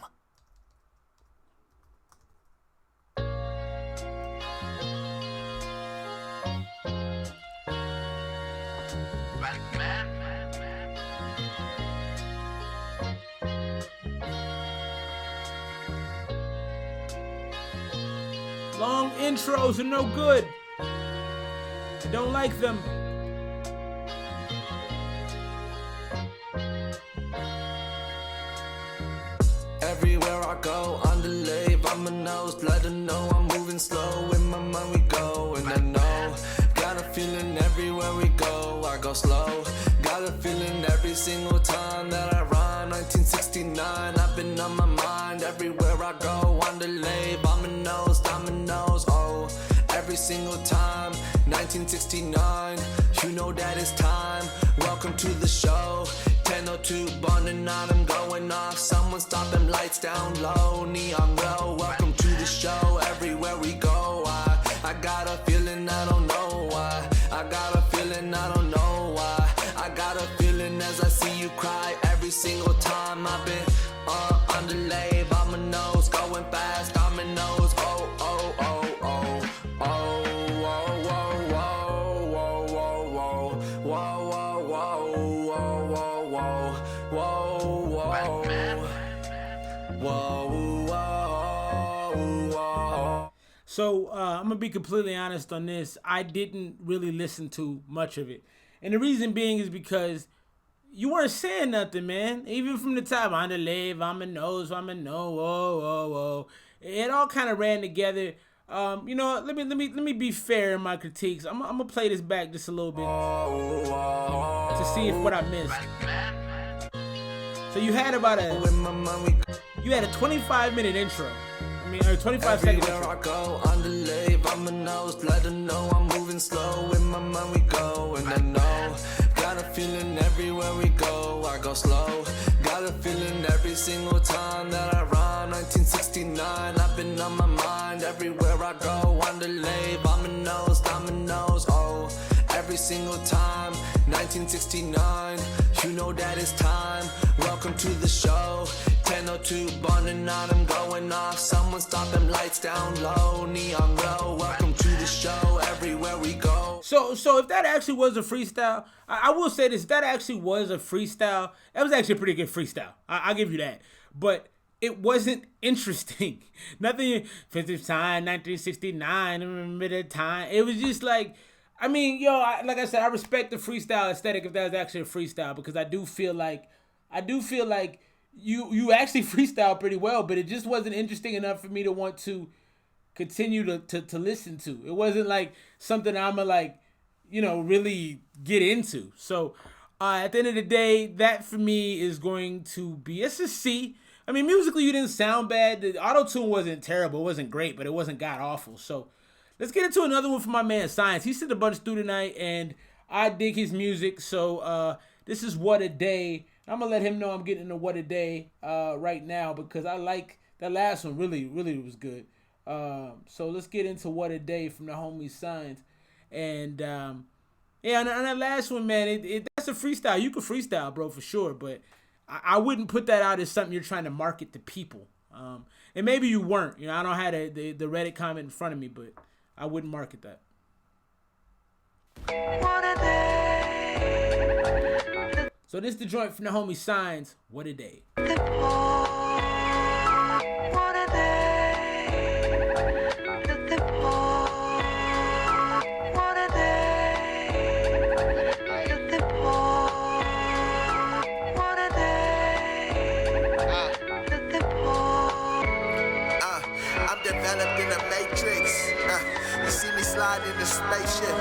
S1: Long intros are no good. I don't like them.
S11: Everywhere I go, on the lave, on my nose, let her know I'm moving slow. In my mind we go, and I know. Got a feeling everywhere we go, I go slow. Got a feeling every single time that I rhyme. 1969, I've been on my mind. Everywhere I go, on the lave, on my nose, dominoes, oh. Every single time, 1969, you know that it's time. Welcome to the show. 10:02, burning out, I'm going off. Someone stop them lights down low. Neon glow, welcome to the show. Everywhere we go, I got a feeling, I don't know why. I got a feeling, I don't know why. I got a feeling as I see you cry. Every single time I've been on the lave, on my nose, going fast, on my nose, oh, oh, oh, oh, oh, whoa, whoa, whoa, whoa, whoa, whoa, whoa, whoa, whoa, whoa, whoa, whoa, whoa.
S1: So I'm gonna be completely honest on this. I didn't really listen to much of it, and the reason being is because you weren't saying nothing, man. Even from the top, on the left, I'm a nose, I'm a no, whoa, whoa, whoa. It all kind of ran together. You know what? Let me be fair in my critiques. I'm gonna play this back just a little bit to see if what I missed. So you had about a 25-minute intro. I mean, or 25-second intro.
S10: I go on the lave, I'm a nose, let them know I'm moving slow. In my mind we go, and I know. Got a feeling everywhere we go, I go slow. Got a feeling every single time that I rhyme. 1969, I've been on my mind. Everywhere I go, on the lave, I'm a nose, oh. Every single time, 1969, you know that it's time. Welcome to the show. 10:02, burning out, I'm going off. Someone stop them lights down low. Neon glow. Welcome to the show. Everywhere we go.
S1: So if that actually was a freestyle, I will say this: if that actually was a freestyle, that was actually a pretty good freestyle. I'll give you that. But it wasn't interesting. Nothing. 50th time, 1969. Remember that time? It was just like. I mean, like I said, I respect the freestyle aesthetic if that was actually a freestyle, because I do feel like you actually freestyle pretty well, but it just wasn't interesting enough for me to want to continue to listen to. It wasn't like something I'ma really get into. So at the end of the day, that for me is going to be a C. I mean, musically you didn't sound bad. The auto-tune wasn't terrible. It wasn't great, but it wasn't god awful. So let's get into another one from my man Science. He sent a bunch through tonight, and I dig his music. So this is What a Day. I'm going to let him know I'm getting into What a Day right now, because I like that last one. Really, really was good. So let's get into What a Day from the homie Science. And on that last one, man, that's a freestyle. You can freestyle, bro, for sure. But I wouldn't put that out as something you're trying to market to people. And maybe you weren't. I don't have the Reddit comment in front of me, but I wouldn't market that. So this is the joint from the homie Signs. What a Day.
S6: I'm developed in a matrix. You see me slide in the spaceship.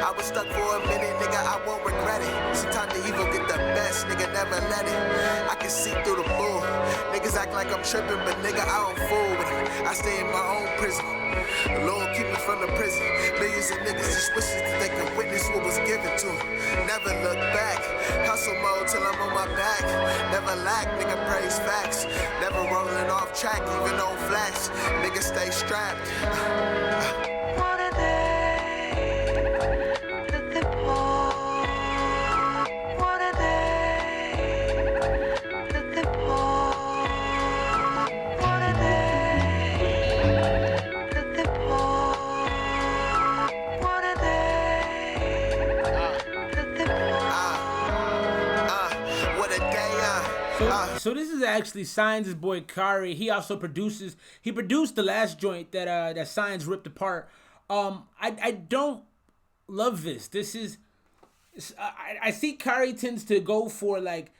S6: I was stuck for a minute, nigga, I won't regret it. Sometimes the evil get the best, nigga, never let it. I can see through the bull. Niggas act like I'm tripping, but nigga, I don't fool with it. I stay in my own prison. The Lord keep me from the prison. Millions of niggas just wishes that they could witness what was given to them. Never look back. Hustle mode till I'm on my back. Never lack, nigga, praise facts. Never rolling off track, even on flash. Nigga, stay strapped.
S1: So this is actually Signs' boy Kari. He also produced the last joint that Signs ripped apart. I don't love this. I see Kari tends to go for like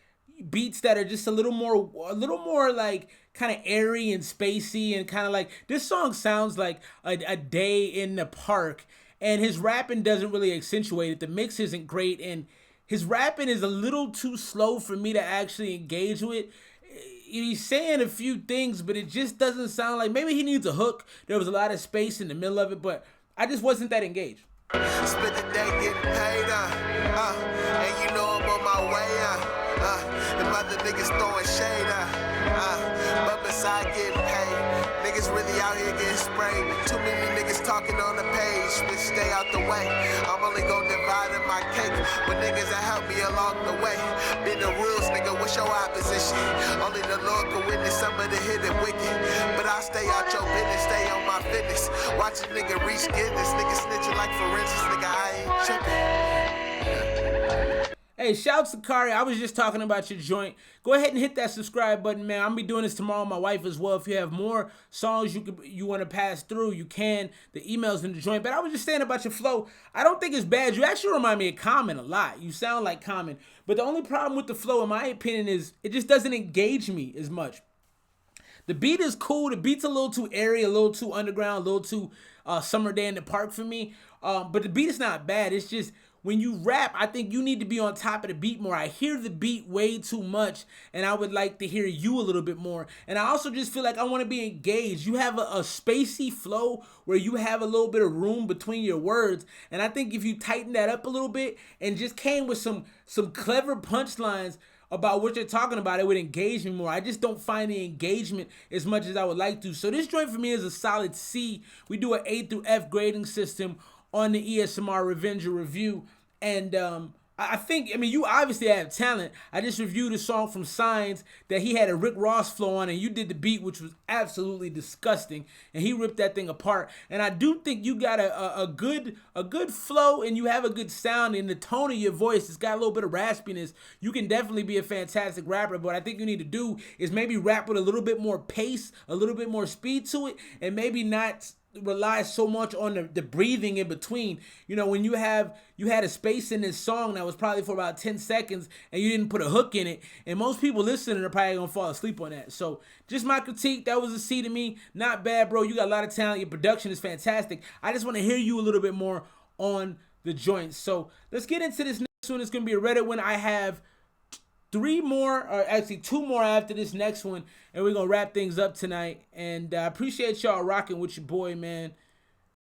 S1: beats that are just a little more like kind of airy and spacey, and kind of like this song sounds like a day in the park, and his rapping doesn't really accentuate it. The mix isn't great, and his rapping is a little too slow for me to actually engage with. He's saying a few things, but it just doesn't sound like, maybe he needs a hook. There was a lot of space in the middle of it, but I just wasn't that engaged.
S6: Spend the day getting paid, and you know I'm on my way, them other niggas throwing shade, but beside getting paid, niggas really out here getting sprayed. Too many niggas talking on the page, bitch, stay out the way. I'm only gon' divide in my cake, but niggas that help me along the way. Been the rules, nigga, what's your opposition? Only the Lord can witness some of the hidden wicked, but I'll stay out your business, stay on my fitness. Watch a nigga reach Guinness, nigga snitching like forensics, nigga, I ain't tripping.
S1: Hey, Hey, shouts to Kari. I was just talking about your joint. Go ahead and hit that subscribe button, man. I'm gonna be doing this tomorrow with my wife as well. If you have more songs you want to pass through, you can. The email's in the joint. But I was just saying about your flow. I don't think it's bad. You actually remind me of Common a lot. You sound like Common. But the only problem with the flow, in my opinion, is it just doesn't engage me as much. The beat is cool. The beat's a little too airy, a little too underground, a little too summer day in the park for me. But the beat is not bad. It's just when you rap, I think you need to be on top of the beat more. I hear the beat way too much, and I would like to hear you a little bit more. And I also just feel like I want to be engaged. You have a spacey flow where you have a little bit of room between your words, and I think if you tighten that up a little bit and just came with some clever punchlines about what you're talking about, it would engage me more. I just don't find the engagement as much as I would like to. So this joint for me is a solid C. We do an A through F grading system on the ESMR Revenger review. And I think, I mean, you obviously have talent. I just reviewed a song from Signs that he had a Rick Ross flow on, and you did the beat, which was absolutely disgusting, and he ripped that thing apart. And I do think you got a good flow, and you have a good sound, and the tone of your voice has got a little bit of raspiness. You can definitely be a fantastic rapper, but what I think you need to do is maybe rap with a little bit more pace, a little bit more speed to it, and maybe not rely so much on the breathing in between. You know, when you had a space in this song that was probably for about 10 seconds and you didn't put a hook in it, and most people listening are probably gonna fall asleep on that. So just my critique, that was a C to me. Not bad, bro. You got a lot of talent. Your production is fantastic. I just want to hear you a little bit more on the joints. So let's get into this next one. It's gonna be a Reddit one. I have two more after this next one, and we're gonna wrap things up tonight. And I appreciate y'all rocking with your boy, man.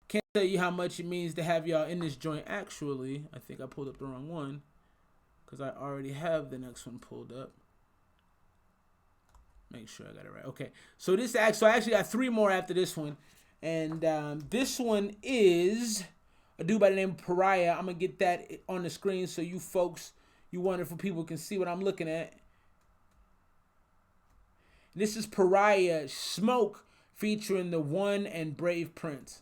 S1: Can't tell you how much it means to have y'all in this joint. Actually, I think I pulled up the wrong one because I already have the next one pulled up. Make sure I got it right. Okay, so I actually got three more after this one, and this one is a dude by the name of Pariah. I'm gonna get that on the screen so you folks, you wonderful people, can see what I'm looking at. This is Pariah Smoke featuring the One and Brave Prince.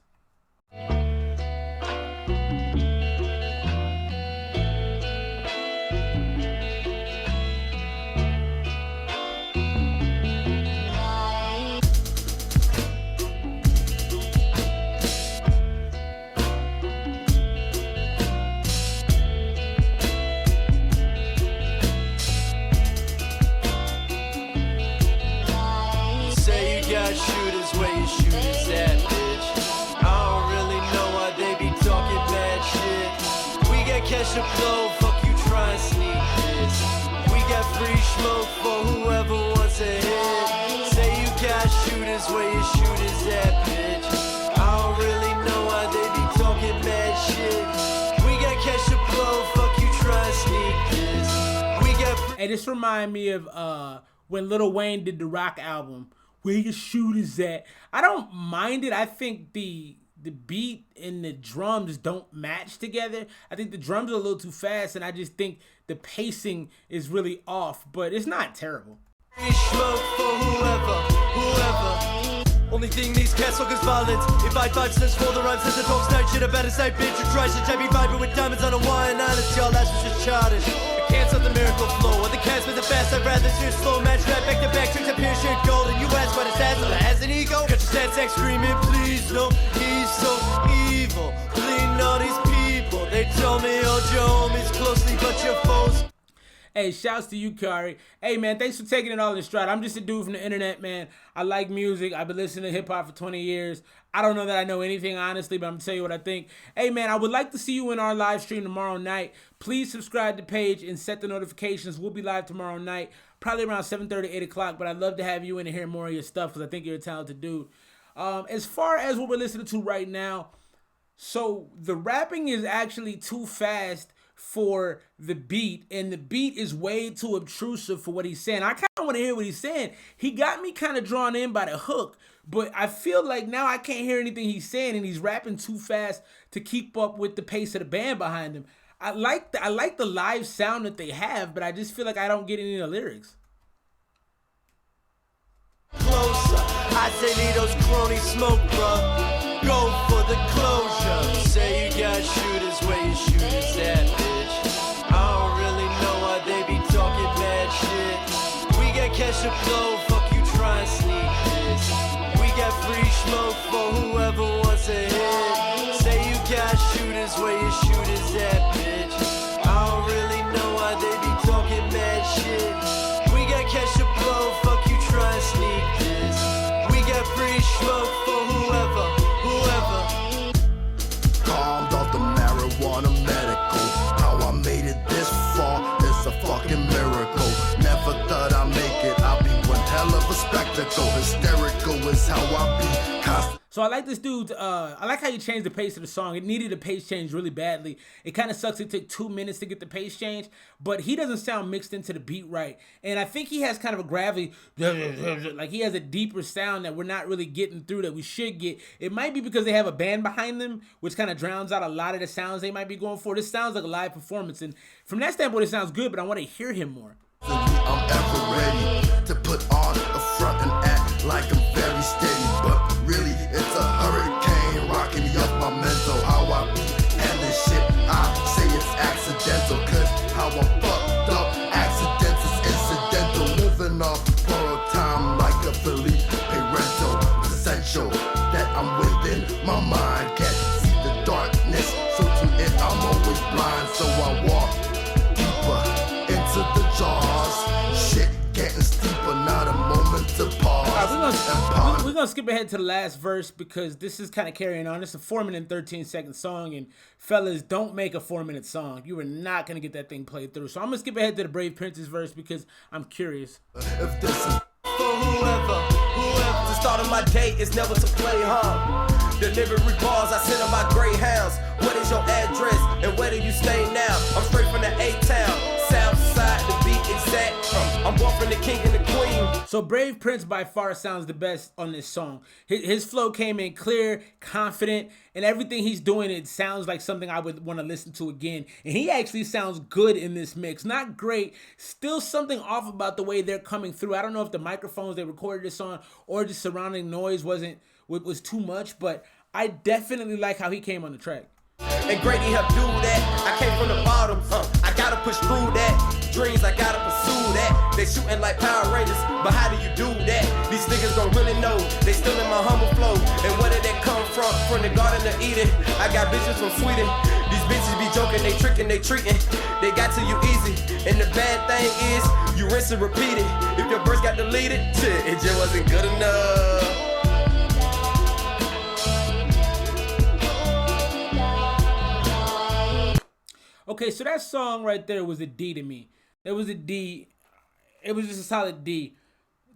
S3: Shooters where you shooters at, bitch. I don't really know why they be talking bad shit. We got cash to blow, fuck you try and sneak this. We got free smoke for whoever wants a hit. Say you got shooters where you shooters at, bitch. I don't really know why they be talking bad shit. We got cash to blow, fuck you try and sneak this. We got
S1: Hey, this remind me of when Lil Wayne did the Rock album. Where your shooters at? I don't mind it. I think the beat and the drums don't match together. I think the drums are a little too fast, and I just think the pacing is really off, but it's not terrible.
S3: Smoke for whoever. Only thing these cats talk is violence. If I 5 cents for the rhymes, since the talks night shit about a side bitch who tries to type me vibing with diamonds on a wine. Honest, y'all, that's just childish. I can't stop the miracle flow. When the cats with the fast, I'd rather see a slow match right back to back. Tricks up here, shit gold. And you ask what his ass has an ego. Got your sad sack screaming, please no. He's so evil. Bleeding all these people. They told me hold your homies closely, but your foes.
S1: Hey, shouts to you, Kari. Hey, man, thanks for taking it all in stride. I'm just a dude from the internet, man. I like music. I've been listening to hip-hop for 20 years. I don't know that I know anything, honestly, but I'm going to tell you what I think. Hey, man, I would like to see you in our live stream tomorrow night. Please subscribe to the page and set the notifications. We'll be live tomorrow night, probably around 7:30, 8 o'clock, but I'd love to have you in and hear more of your stuff because I think you're a talented dude. As far as what we're listening to right now, so the rapping is actually too fast for the beat, and the beat is way too obtrusive for what he's saying. I kind of want to hear what he's saying. He got me kind of drawn in by the hook, but I feel like now I can't hear anything he's saying, and he's rapping too fast to keep up with the pace of the band behind him. I like the live sound that they have, but I just feel like I don't get any of the lyrics.
S3: Closer, I say leave those cronies smoke, bro. Go for the closure. Say you got shooters where your shooters at, bitch. I don't really know
S13: catch a blow, fuck you try and sneak this. We got free smoke for whoever wants a hit. Say you got shooters where your shooters at, bitch. I don't really know why they be talking mad shit. We got catch a blow, fuck you try and sneak this. We got free smoke for whoever.
S5: Calmed off the marijuana medical. How I made it this far is a fucking miracle. Never thought I'd make it. I'll be one hell of a spectacle. Hysterical is how I be.
S1: So I like this dude. I like how you changed the pace of the song. It needed a pace change really badly. It kind of sucks it took 2 minutes to get the pace change, but he doesn't sound mixed into the beat right. And I think he has kind of a gravity, like he has a deeper sound that we're not really getting through that we should get. It might be because they have a band behind them, which kind of drowns out a lot of the sounds they might be going for. This sounds like a live performance, and from that standpoint, it sounds good, but I want to hear him more.
S5: I'm ever ready to put on a front and act like I'm very steady, but really it's a hurricane rocking me off my mental. How I be handling shit, I say it's accidental, cause how I'm fucked up, accidents is incidental. Living off borrowed time like a Felipe rental. Essential that I'm within my mind, can't see the darkness, so to it I'm always blind. So I walk deeper into the jaws. Shit getting steeper, not a moment to pause.
S1: We're gonna skip ahead to the last verse because this is kind of carrying on. It's a 4-minute and 13-second song, and fellas, don't make a 4-minute song. You are not gonna get that thing played through. So I'm gonna skip ahead to the Brave Prince's verse because I'm curious.
S13: If this is for whoever, the start of my day is never to play, huh? Delivery bars, I send on my greyhounds. What is your address and where do you stay now? I'm straight from the A-Town, south side to be exact. I'm born from the king and the queen.
S1: So Brave Prince by far sounds the best on this song. His flow came in clear, confident, and everything he's doing, it sounds like something I would want to listen to again. And he actually sounds good in this mix. Not great, still something off about the way they're coming through. I don't know if the microphones they recorded this on or just surrounding noise was too much, but I definitely like how he came on the track.
S13: And Grady helped do that. I came from the bottom, I gotta push through that. Dreams, I gotta pursue that. They shooting like Power Rangers, but how do you do that? These niggas don't really know. They still in my humble flow. And where did that come from? From the Garden of Eden. I got bitches from Sweden. These bitches be joking, they tricking, they treating. They got to you easy. And the bad thing is, you rinse and repeat it. If your verse got deleted, it just wasn't good enough.
S1: Okay, so that song right there was a D to me. It was a D. It was just a solid D.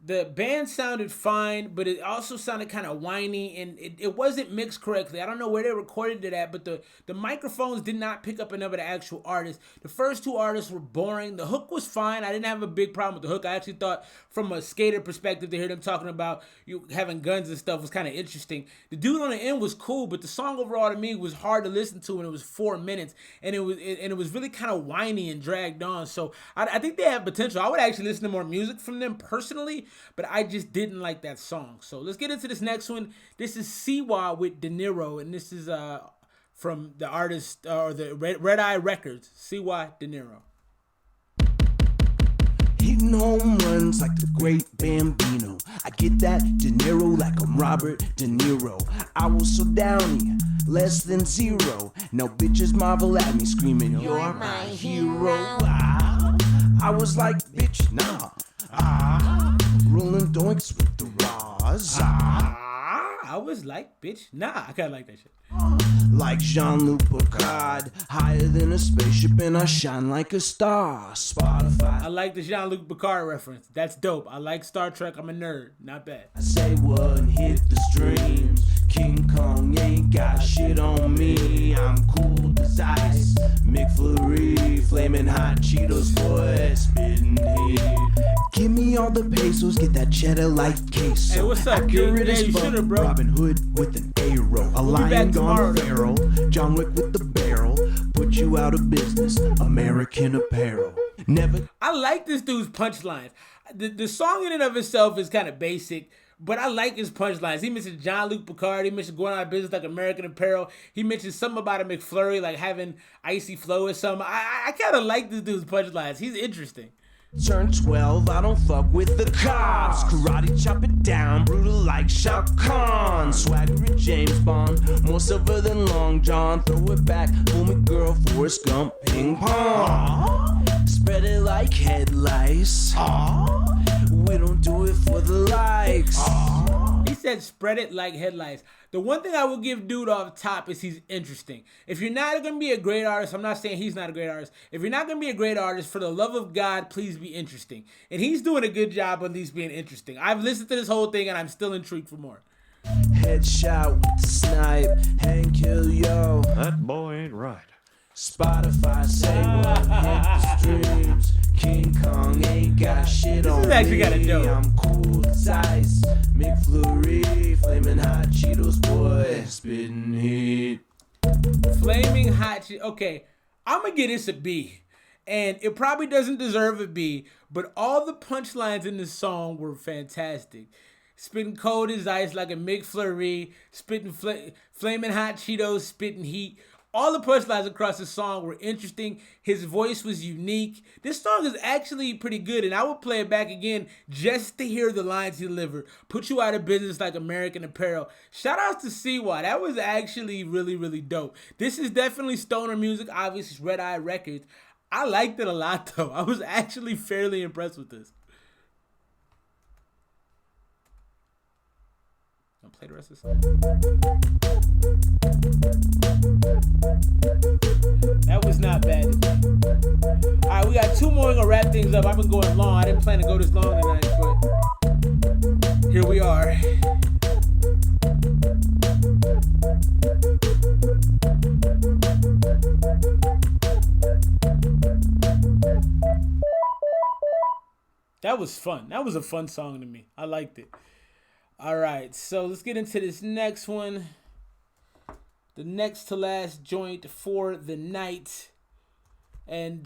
S1: The band sounded fine, but it also sounded kind of whiny, and it wasn't mixed correctly. I don't know where they recorded it at, but the microphones did not pick up enough of the actual artists. The first two artists were boring. The hook was fine. I didn't have a big problem with the hook. I actually thought from a skater perspective to hear them talking about you having guns and stuff was kind of interesting. The dude on the end was cool, but the song overall to me was hard to listen to, and it was 4 minutes, and it was really kind of whiny and dragged on. So I think they have potential. I would actually listen to more music from them personally, but I just didn't like that song. So let's get into this next one. This is Siwa with De Niro, and this is from the artist or the Red Eye Records. Siwa De Niro.
S6: Hitting home runs like the great Bambino. I get that De Niro like I'm Robert De Niro. I was so downy, less than zero. Now bitches marvel at me screaming, you're my hero. I was like, bitch, nah. Rolling doinks with the Roz.
S1: I was like, bitch, nah. I kind of like that shit.
S6: Like Jean-Luc Picard, higher than a spaceship, and I shine like a star. Spotify.
S1: I like the Jean-Luc Picard reference. That's dope. I like Star Trek. I'm a nerd. Not bad.
S6: I say what and hit the streams. King Kong ain't got shit on me. I'm cool as ice. McFlurry, flaming hot Cheetos boy, spitting heat. Give me all the pesos, get that cheddar like queso.
S1: Hey, what's up,
S6: Accurate
S1: dude?
S6: as
S1: Hey,
S6: fuck.
S1: should've, bro.
S6: Robin Hood with an arrow. A lion gone feral. John Wick with the barrel. Put you out of business. American Apparel. Never.
S1: I like this dude's punchlines. The song in and of itself is kind of basic, but I like his punchlines. He mentioned Jean-Luc Picard. He mentioned going out of business like American Apparel. He mentioned something about a McFlurry, like having icy flow or something. I kind of like this dude's punchlines. He's interesting.
S6: Turn 12, I don't fuck with the cops. Karate chop it down, brutal like Shao Kahn. Swagger at James Bond, more silver than Long John. Throw it back, fool me girl, Forrest Gump, ping pong. Spread it like head lice. We don't do it for the likes.
S1: He said spread it like headlights. The one thing I will give dude off top is he's interesting. If you're not going to be a great artist, I'm not saying he's not a great artist. If you're not going to be a great artist, for the love of God, please be interesting. And he's doing a good job of at least being interesting. I've listened to this whole thing and I'm still intrigued for more.
S6: Headshot with the snipe, hang kill yo.
S14: That boy ain't right.
S6: Spotify say what hit the streams. King Kong ain't got shit on
S1: This is actually
S6: me.
S1: kind of dope.
S6: I'm cool as ice. McFlurry, flaming hot Cheetos, boy, spitting heat.
S1: Flaming hot shit. Okay, I'm gonna give this a B. And it probably doesn't deserve a B, but all the punchlines in this song were fantastic. Spitting cold as ice like a McFlurry, spitting flaming hot Cheetos, spitting heat. All the punchlines across the song were interesting. His voice was unique. This song is actually pretty good, and I would play it back again just to hear the lines he delivered. Put you out of business like American Apparel. Shout out to CY. That was actually really, really dope. This is definitely stoner music. Obviously, it's Red Eye Records. I liked it a lot, though. I was actually fairly impressed with this. I'll play the rest of the song. That was not bad. Alright, we got two more. We're gonna wrap things up. I've been going long. I didn't plan to go this long tonight, but here we are. That was fun. That was a fun song to me. I liked it. All right, so let's get into this next one. The next to last joint for the night. And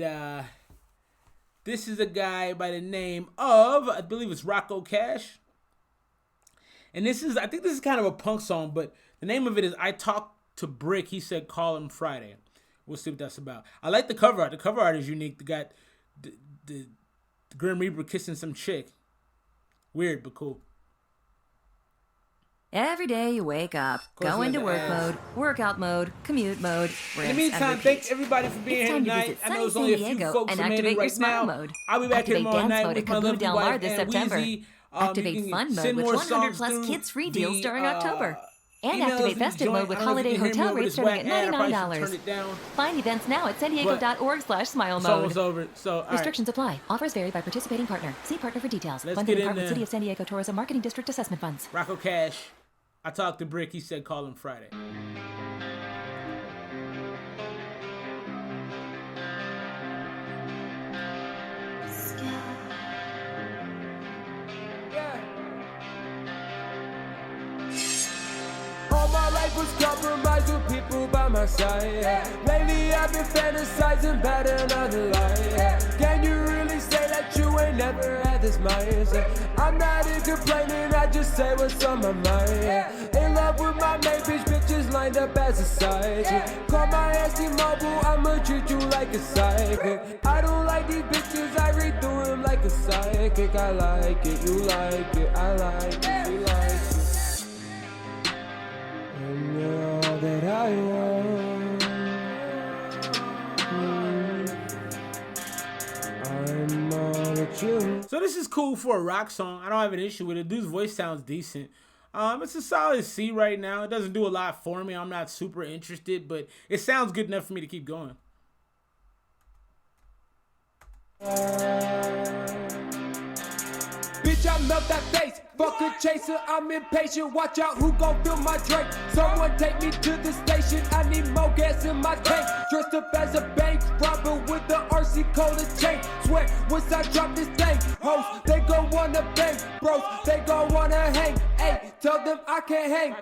S1: this is a guy by the name of, I believe it's Rocco Cash. And this is, I think this is kind of a punk song, but the name of it is I Talked to Brick. He said call him Friday. We'll see what that's about. I like the cover art. The cover art is unique. They got the Grim Reaper kissing some chick. Weird, but cool.
S15: Every day you wake up, go into work mode, workout mode, commute mode, rinse
S1: In the meantime,
S15: and
S1: thanks everybody for being here tonight. I know there's only a few folks
S15: and
S1: remaining
S15: activate your
S1: right
S15: smile
S1: now.
S15: mode.
S1: I'll be back
S15: Activate
S1: here tomorrow
S15: dance
S1: night
S15: mode
S1: with
S15: at
S1: my
S15: Kaboo
S1: lovely
S15: Del Mar
S1: wife
S15: this September.
S1: Anweezy.
S15: Activate
S1: You
S15: fun
S1: can
S15: mode
S1: send
S15: with
S1: more
S15: 100
S1: songs
S15: plus
S1: through
S15: kids free deals during
S1: the,
S15: October. And
S1: emails
S15: activate
S1: and
S15: festive
S1: join.
S15: mode with
S1: I don't know if
S15: holiday
S1: you can hear me
S15: hotel
S1: over
S15: rates
S1: this
S15: starting
S1: whack
S15: at
S1: ad. I probably should
S15: $99.
S1: turn it down.
S15: Find events now at sandiego.org/smile
S1: It's
S15: mode.
S1: almost over. So, all right.
S15: Restrictions apply. Offers vary by participating partner. See partner for details.
S1: Let's
S15: Funded
S1: get
S15: in
S1: in
S15: part with
S1: there.
S15: City of San Diego Tourism Marketing District Assessment Funds.
S1: Rocco Cash. I talked to Brick. He said call him Friday.
S10: All my life was compromised with people by my side. Lately I've been fantasizing about another life. Can you really say that you ain't never had this mindset? I'm not in complaining, I just say what's on my mind. In love with my main bitches lined up as a side chick. Call my ass T-Mobile, I'ma treat you like a psychic. I don't like these bitches, I read through them like a psychic. I like it, you like it, I like it, you like it. And you're all that I want. I'm all that you.
S1: So this is cool for a rock song. I don't have an issue with it. Dude's voice sounds decent. It's a solid C right now. It doesn't do a lot for me. I'm not super interested, but it sounds good enough for me to keep going.
S10: Bitch, I melt that face. Fuck a chaser, I'm impatient. Watch out who gon' fill my drink. Someone take me to the station. I need more gas in my tank. Dressed up as a bank robber with the RC Cola chain. Swear, once I drop this thing, hoes, they gon' wanna bang. Bros, they gon' wanna hang. Hey, tell them I can't hang.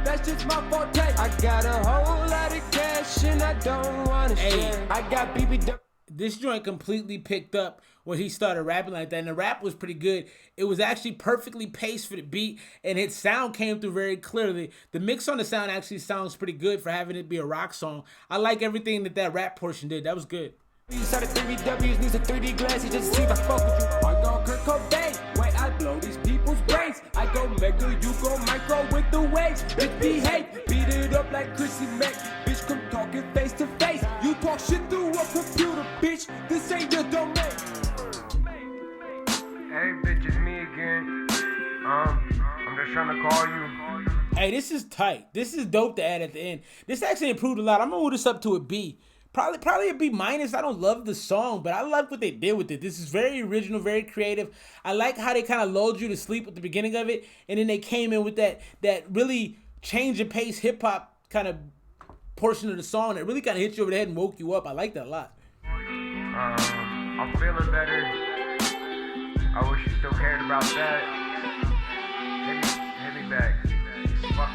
S10: That's just my forte. I got a whole lot of cash and I don't wanna share. I got BB.
S1: This joint completely picked up when he started rapping like that, and the rap was pretty good. It was actually perfectly paced for the beat, and his sound came through very clearly. The mix on the sound actually sounds pretty good for having it be a rock song. I like everything that rap portion did. That was good.
S14: Side of 3 W's needs a 3D glasses just to see if I fuck with you. I go Kurt Cobain, way I blow these people's brains. I go mega, you go micro with the waves. Bitch behave, beat it up like Chrissy Mack. Bitch come talking face to face. You talk shit through a computer, bitch. This ain't your domain.
S16: Hey bitch, it's me again. I'm just trying to call you.
S1: Hey, this is tight. This is dope to add at the end. This actually improved a lot. I'm gonna move this up to a B. Probably a B minus. I don't love the song, but I like what they did with it. This is very original, very creative. I like how they kind of lulled you to sleep at the beginning of it, and then they came in with that really change of pace hip hop kind of portion of the song that really kind of hit you over the head and woke you up. I like that a lot.
S16: I'm feeling better. I wish you still cared about that. Hit me back. Fuck.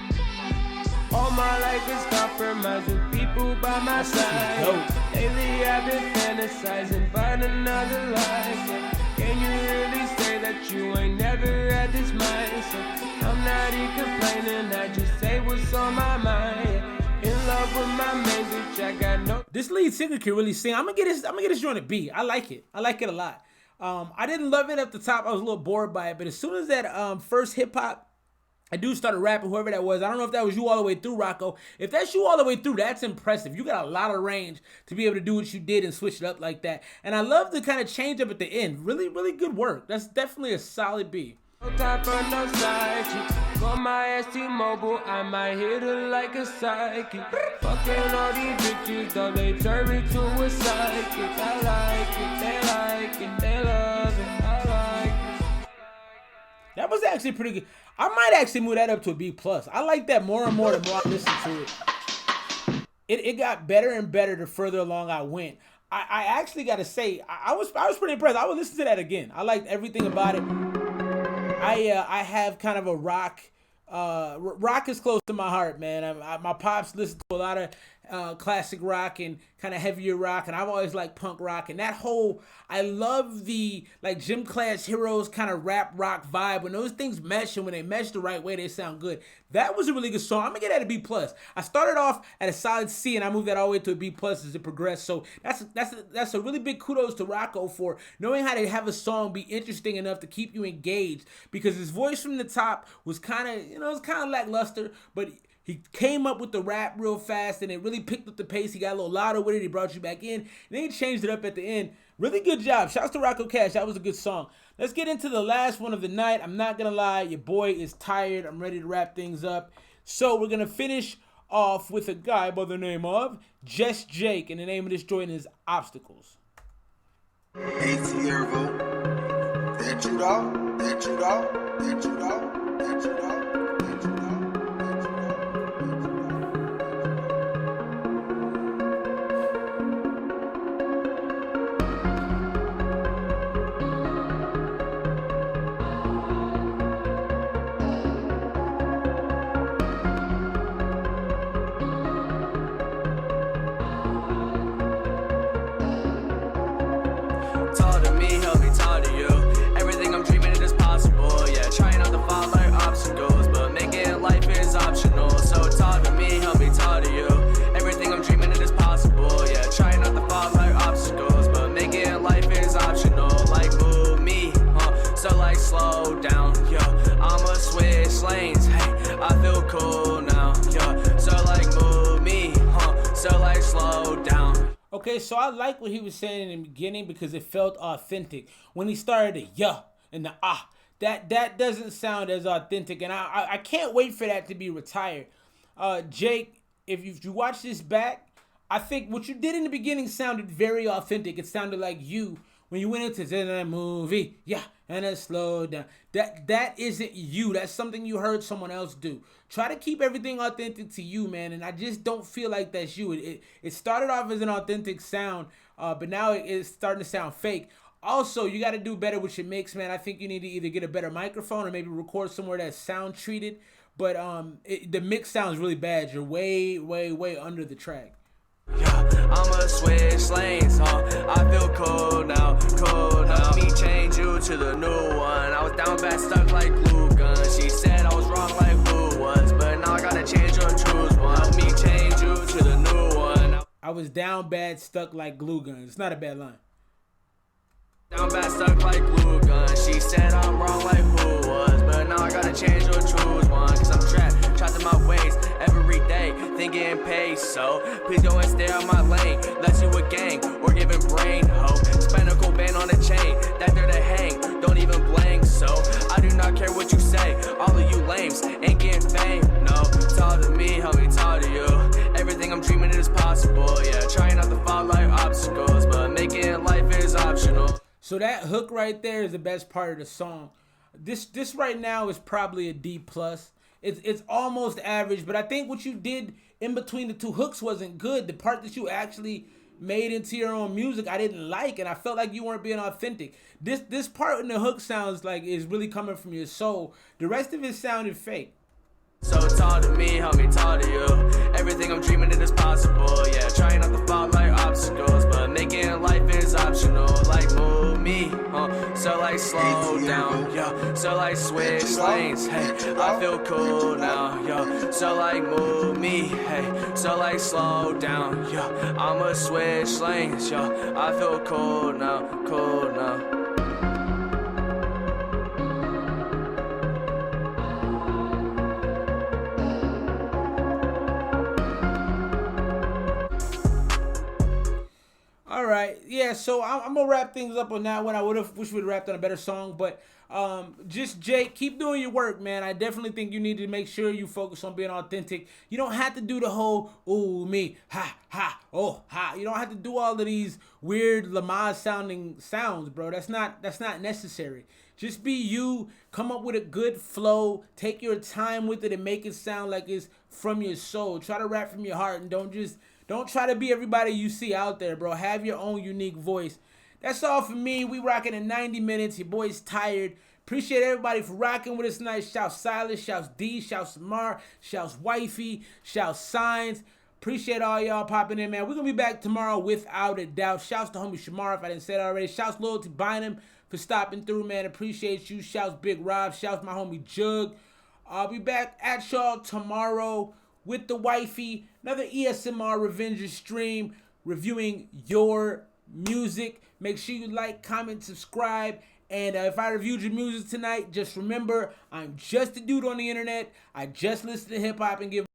S14: All my life is compromising people by my side. Lately I've been fantasizing about another life. Can you really say that you ain't never had this mindset? I'm not even complaining, I just say what's on my mind. In love with my main bitch, I got no.
S1: This lead singer can really sing. I'm gonna get this joint a B. I like it. I like it a lot. I didn't love it at the top. I was a little bored by it, but as soon as that first hip hop, I do started rapping, whoever that was. I don't know if that was you all the way through, Rocco. If that's you all the way through, that's impressive. You got a lot of range to be able to do what you did and switch it up like that. And I love the kind of change up at the end. Really, really good work. That's definitely a solid B.
S14: No time for no side chick. Call my ass T-Mobile, I might hit her like a psychic. Fucking all these bitches, though they turn me to a psychic. I like it, they like it, they love it, I like it.
S1: That was actually pretty good. I might actually move that up to a B+. I like that more and more the more I listen to it. It got better and better the further along I went. I actually got to say, I was pretty impressed. I would listen to that again. I liked everything about it. I have kind of a rock. Rock is close to my heart, man. My pops listen to a lot of classic rock and kind of heavier rock, and I've always liked punk rock. And that whole, I love the like Gym Class Heroes kind of rap rock vibe. When those things mesh and when they mesh the right way, they sound good. That was a really good song. I'm gonna get that a B+. I started off at a solid C, and I moved that all the way to a B+ as it progressed. So that's a really big kudos to Rocco for knowing how to have a song be interesting enough to keep you engaged. Because his voice from the top was kind of, it was kind of lackluster, but he came up with the rap real fast, and it really picked up the pace. He got a little louder with it. He brought you back in, and then he changed it up at the end. Really good job. Shouts to Rocco Cash. That was a good song. Let's get into the last one of the night. I'm not going to lie. Your boy is tired. I'm ready to wrap things up. So we're going to finish off with a guy by the name of Just Jake, and the name of this joint is Obstacles.
S6: Hey, Tiervo. That you know, that you know, that you know, that you know.
S10: Talk to me, help me talk to you. Everything I'm dreaming it is possible. Yeah, trying not to fall like obstacles, but making life is optional. So talk to me, help me talk to you. Everything I'm dreaming it is possible. Yeah, trying not to fall like obstacles, but making life is optional. Like move me, so like slow down, yo. I'ma switch lanes, hey, I feel cool now, yo. So like move me, so like slow down.
S1: Okay, so I like what he was saying in the beginning because it felt authentic. When he started the yeah and the ah, that doesn't sound as authentic, and I can't wait for that to be retired. Jake, if you watch this back, I think what you did in the beginning sounded very authentic. It sounded like you when you went into that movie, yeah, and then slow down. That isn't you. That's something you heard someone else do. Try to keep everything authentic to you, man, and I just don't feel like that's you. It started off as an authentic sound, but now it's starting to sound fake. Also, you got to do better with your mix, man. I think you need to either get a better microphone or maybe record somewhere that's sound treated, but the mix sounds really bad. You're way, way, way under the track.
S10: Yeah, I'ma switch lanes, I feel cool now, cool now. Let me change you to the new one. I was down bad, stuck like glue gun. She said I was wrong like who was, but now I gotta change or choose one. Let me change you to the new one.
S1: I was down bad, stuck like glue guns. It's not a bad line.
S11: Down bad, stuck like glue gun. She said I'm wrong like who was, but now I gotta change or choose one. Cause I'm trapped in my ways every day, thinking paid. So please go and stay on my lane. Let's you a gang or giving brain hope. Spinnacle band on a chain, that there to hang. Don't even blink. So I do not care what you say. All of you lames ain't getting fame. No, talk to me, homie, talk to you. Everything I'm dreaming is possible. Yeah, trying not to fall like obstacles, but making life is optional.
S1: So that hook right there is the best part of the song. This right now is probably a D+. It's almost average, but I think what you did in between the two hooks wasn't good. The part that you actually made into your own music, I didn't like, and I felt like you weren't being authentic. This part in the hook sounds like is really coming from your soul. The rest of it sounded fake.
S11: So talk to me, homie, talk to you. Everything I'm dreaming it is possible. Yeah, trying not to fall like obstacles, but making life is optional. Like move me, so like slow down, yo. So like switch lanes, hey. I feel cool now, yo. So like move me, hey. So like slow down, yo. I'ma switch lanes, yo. I feel cool now, cool now.
S1: All right, yeah. So I'm gonna wrap things up on that one. I wish we'd wrapped on a better song, but just Jake, keep doing your work, man. I definitely think you need to make sure you focus on being authentic. You don't have to do the whole ooh me ha ha oh ha. You don't have to do all of these weird Lamaze sounding sounds, bro. That's not necessary. Just be you. Come up with a good flow. Take your time with it and make it sound like it's from your soul. Try to rap from your heart and don't try to be everybody you see out there, bro. Have your own unique voice. That's all for me. We rocking in 90 minutes. Your boy's tired. Appreciate everybody for rocking with us tonight. Shout Silas, shouts D, shouts Samar, shouts Wifey, shouts Signs. Appreciate all y'all popping in, man. We're going to be back tomorrow without a doubt. Shouts to homie Shamar, if I didn't say that already. Shouts Loyalty Bynum for stopping through, man. Appreciate you. Shouts Big Rob. Shouts my homie Jug. I'll be back at y'all tomorrow with the Wifey. Another ESMR Revenger stream reviewing your music. Make sure you like, comment, subscribe. And if I reviewed your music tonight, just remember, I'm just a dude on the internet. I just listen to hip-hop and give